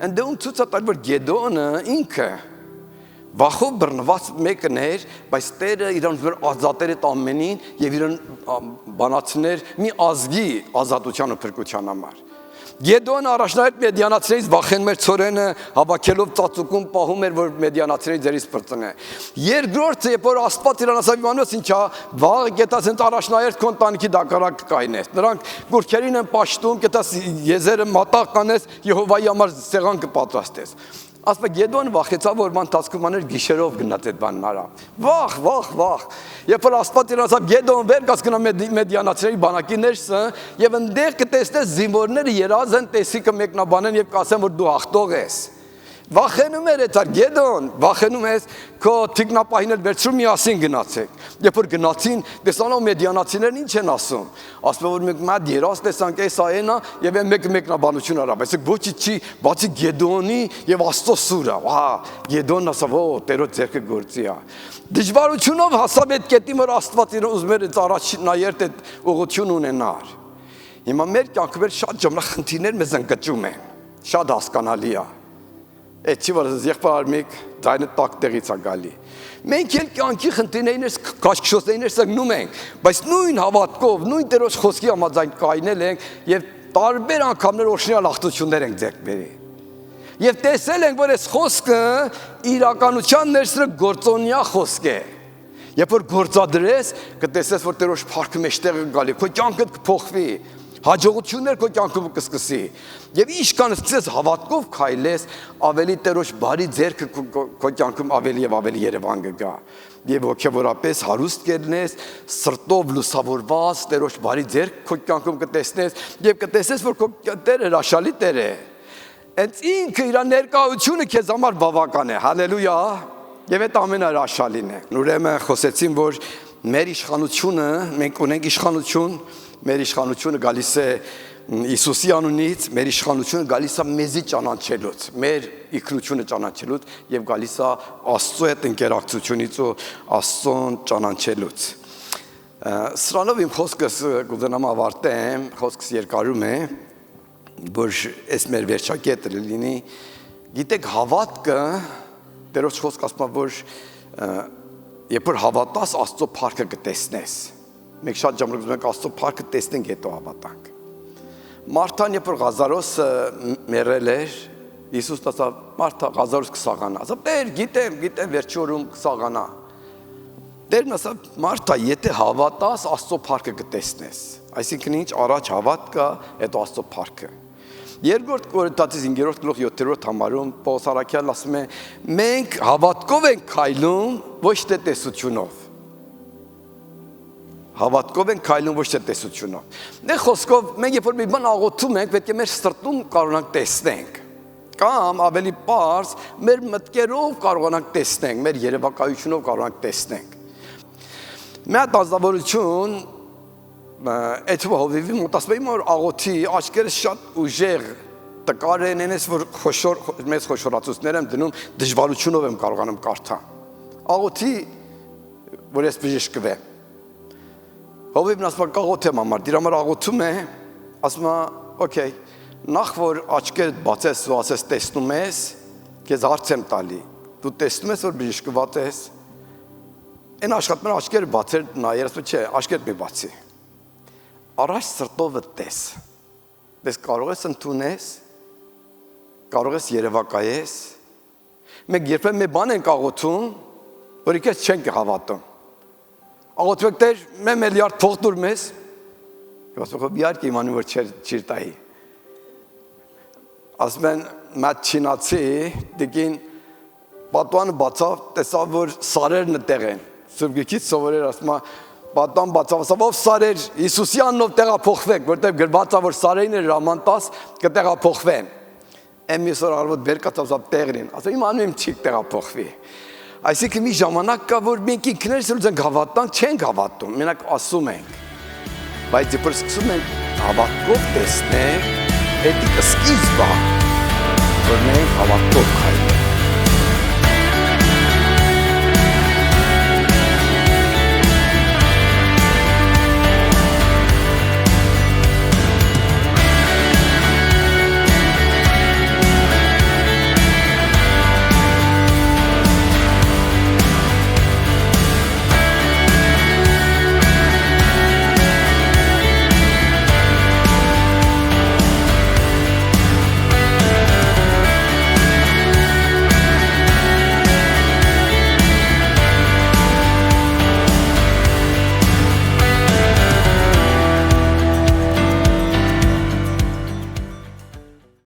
ընդդեմ ցույց տալ, որ Գեդեոնը ինքը վախով բռնված մեկն էր, բայց Տերը իրան վեր ազատեր այդ ամենին եւ իրան բանացներ մի ազգի ազատության ու փրկության համար։ Գեդեոնը առաջնահերթ մեդիանացիներից վախենում էր ցորենը, հավաքելով ծածուկում պահում էր, որ մեդիանացիների ձերից բրծնե։ Երկրորդը, երբ որ Աստված իրան ասավ Իվանոս ինչա, վաղը գետաց հենց առաջնահերթ քո ընտանիքի դակարակ կայնես։ Նրանք գուրքերին են պաշտում, գետաս եզերը մատաղ կանես, Եհովայի համար սեղան կպատրաստես։ Ասում է Գեդեոնը վախեցավ, որ ման տածքում աներ գիշերով գնաց այդ բանն արա։ Վախ։ Երբ որ Աստված իրան ասավ Գեդեոն վեր կաց գնա մեդիանացիների բանակի ներսը եւ այնտեղ կտեսնես զինվորները երազ են տեսիքը մեկնաբանեն եւ կասեն որ դու հաղթող ես։ Վախենում էր այդ Գեդեոն, վախենում ես քո թիկնապահին էլ վերցրու միասին գնացեք։ Երբ որ գնացին, տեսանով մեդիանացիներն ինչ են ասում։ Ասում որ մենք մատ երազ տեսանք էս այնա եւ մեկը մեկնաբանություն արա, բայց ոչի չի, բացի Գեդեոնի եւ Աստծո սուրը։ Գեդեոնն ասավ, Տերոջ ձեռքը գործի է։ Դժվարությունով հասավ այդ կետին, որ Աստված իրեն ուզում էր առաջնահերթ այդ ուղղություն ունենար։ Հիմա մեր կյանքում շատ ժամանակ խնդիրներ մեզ ընկճում են։ Շատ հասկանալի է։ Այդ չի որ եղբայր մեկ դայնը տակ տեղից է գալի։ Մենք էլ կյանքի խնդիրներս քաշքշոցներս գնում ենք, բայց նույն հավատքով, նույն Տերոջ խոսքի համաձայն կայնել ենք եւ տարբեր անգամներ օշնյալ ախտություններ ենք ձեռք բերել։ Եվ տեսել ենք, որ այս խոսքը իրականության ներսը գործոնյա խոսք է։ Երբ որ գործադրես, կտեսես, որ Տերոջ փառքը մեջտեղը գալի, քո կյանքդ կփոխվի։ Հաջողություններ քո կյանքում կսկսի։ Եվ ինչքան սկսես հավատքով քայլես, ավելի Տերոջ բարի ձեռքը քո կյանքում ավելի եւ ավելի Երևան կգա։ Եվ ոգևորապես հարուստ կլինես, սրտով լուսավորված Տերոջ բարի ձեռք քո կյանքում կտեսնես եւ կտեսես, որ քո Տերը հրաշալի Տեր է։ Հենց ինքը իր ներկայությունը քեզ համար բավական է։ Հալելույա։ Եվ այդ ամենը հրաշալին է։ Ուրեմն խոսեցին, որ մեր իշխանությունը, մենք ունենք իշխանություն, մեր իշխանությունը գալիս է Հիսուսի անունից, մեր իշխանությունը գալիս է մեզի ճանաչելուց, մեր իշխանությունը ճանաչելուց եւ գալիս է Աստծո հետ ինտերակցիոնից ու Աստծուն ճանաչելուց։ Սրանով իմ խոսքս կուզենամ ավարտեմ, խոսքս երկարում է, որ այս մեր վերջակետը լինի։ Գիտեք, հավատքը Տերոջ խոսքը ասում է, որ երբ որ հավատաս, Աստծո փառքը կտեսնես։ Մենք շատ ժամ ուզում ենք Աստծո փառքը տեսնենք, հետո հավատանք։ Մարթան երբ որ Ղազարոսը մեռել էր, Հիսուս ասավ. «Մարթա, Ղազարոս կսաղանա»։ Ասավ. «Տեր, գիտեմ, վերջի օրում կսաղանա»։ Տերն ասավ. «Մարթա, եթե հավատաս, Աստծո փառքը կտեսնես»։ Այսինքն ինչ, առաջ հավատ կա, հետո Աստծո փառքը։ Երկրորդ Կորինթացիս 5-րդ գլուխ 7-րդ համարում Պողոս առաքյալն ասում է. մենք հավատքով ենք քայլում, ոչ թե տեսությունով։ Հավատքով ենք քայլում, ոչ թե տեսությունով։ Դե խոսքով մենք երբ որ մի բան աղոթում ենք, պետք է մեր սրտում կարողանանք տեսնենք։ Կամ ավելի պարզ, մեր մտքերով կարողանանք տեսնենք, մեր երևակայությունով կարողանանք տեսնենք։ Մի հատ ազնվորություն այդ հովիվի մոտ ասում եմ, որ աղոթի աչքերը շատ ուժեղ տկար են, այնպես որ մեծ խոշորացուցներ եմ դնում, դժվարությունով եմ կարողանում կարդալ։ Աղոթի, որ ես բժշկվեմ։ Հովիվն ասում է, կաղոթեմ համար, դրա համար աղոթում է, ասում է, օքեյ, նախ որ աչքերդ բացես ու ասես տեսնում ես, քեզ հարց եմ տալի։ Դու տեսնում ես, որ բժշկված ես։ Այն աշխատում աչքերը բացեր նայեր, ասում չէ, աչքերդ մի բացի։ Առաջ սրտովը տես, դες կարող ես ընդունես, կարող ես երևակայես, մենք երբեմն մի բան ենք աղոթում, որ ինքս չենք հավատում, աղոթում ենք Տեր, մի միլիարդ փող տուր մեզ, և ասում եմ, իհարկե իմանում, որ չիր տայի, ասում են, մատ չինացի, դիկին պատուանը բացավ, տեսավ, որ սարերն տեղ են, Սուրբ Գրքից սովորել ասում է, պատան բացավ, ով սարեր Հիսուսի անունով տեղափոխվեք, որտեղ գրված է, որ սարերն հրամանտաս կտեղափոխվեն։ Եմ ես որ արվոտ վեր կացավ տեղին, ասա իմ անունը չի տեղափոխվի։ Այսինքն մի ժամանակ կա, որ մենք ինքներս ենք հավատանք, չենք հավատում, մենակ ասում ենք։ Բայց երբ սկսում ենք հավատքով տեսնել, դա սկիզբը, որ մենք հավատքով քայլենք։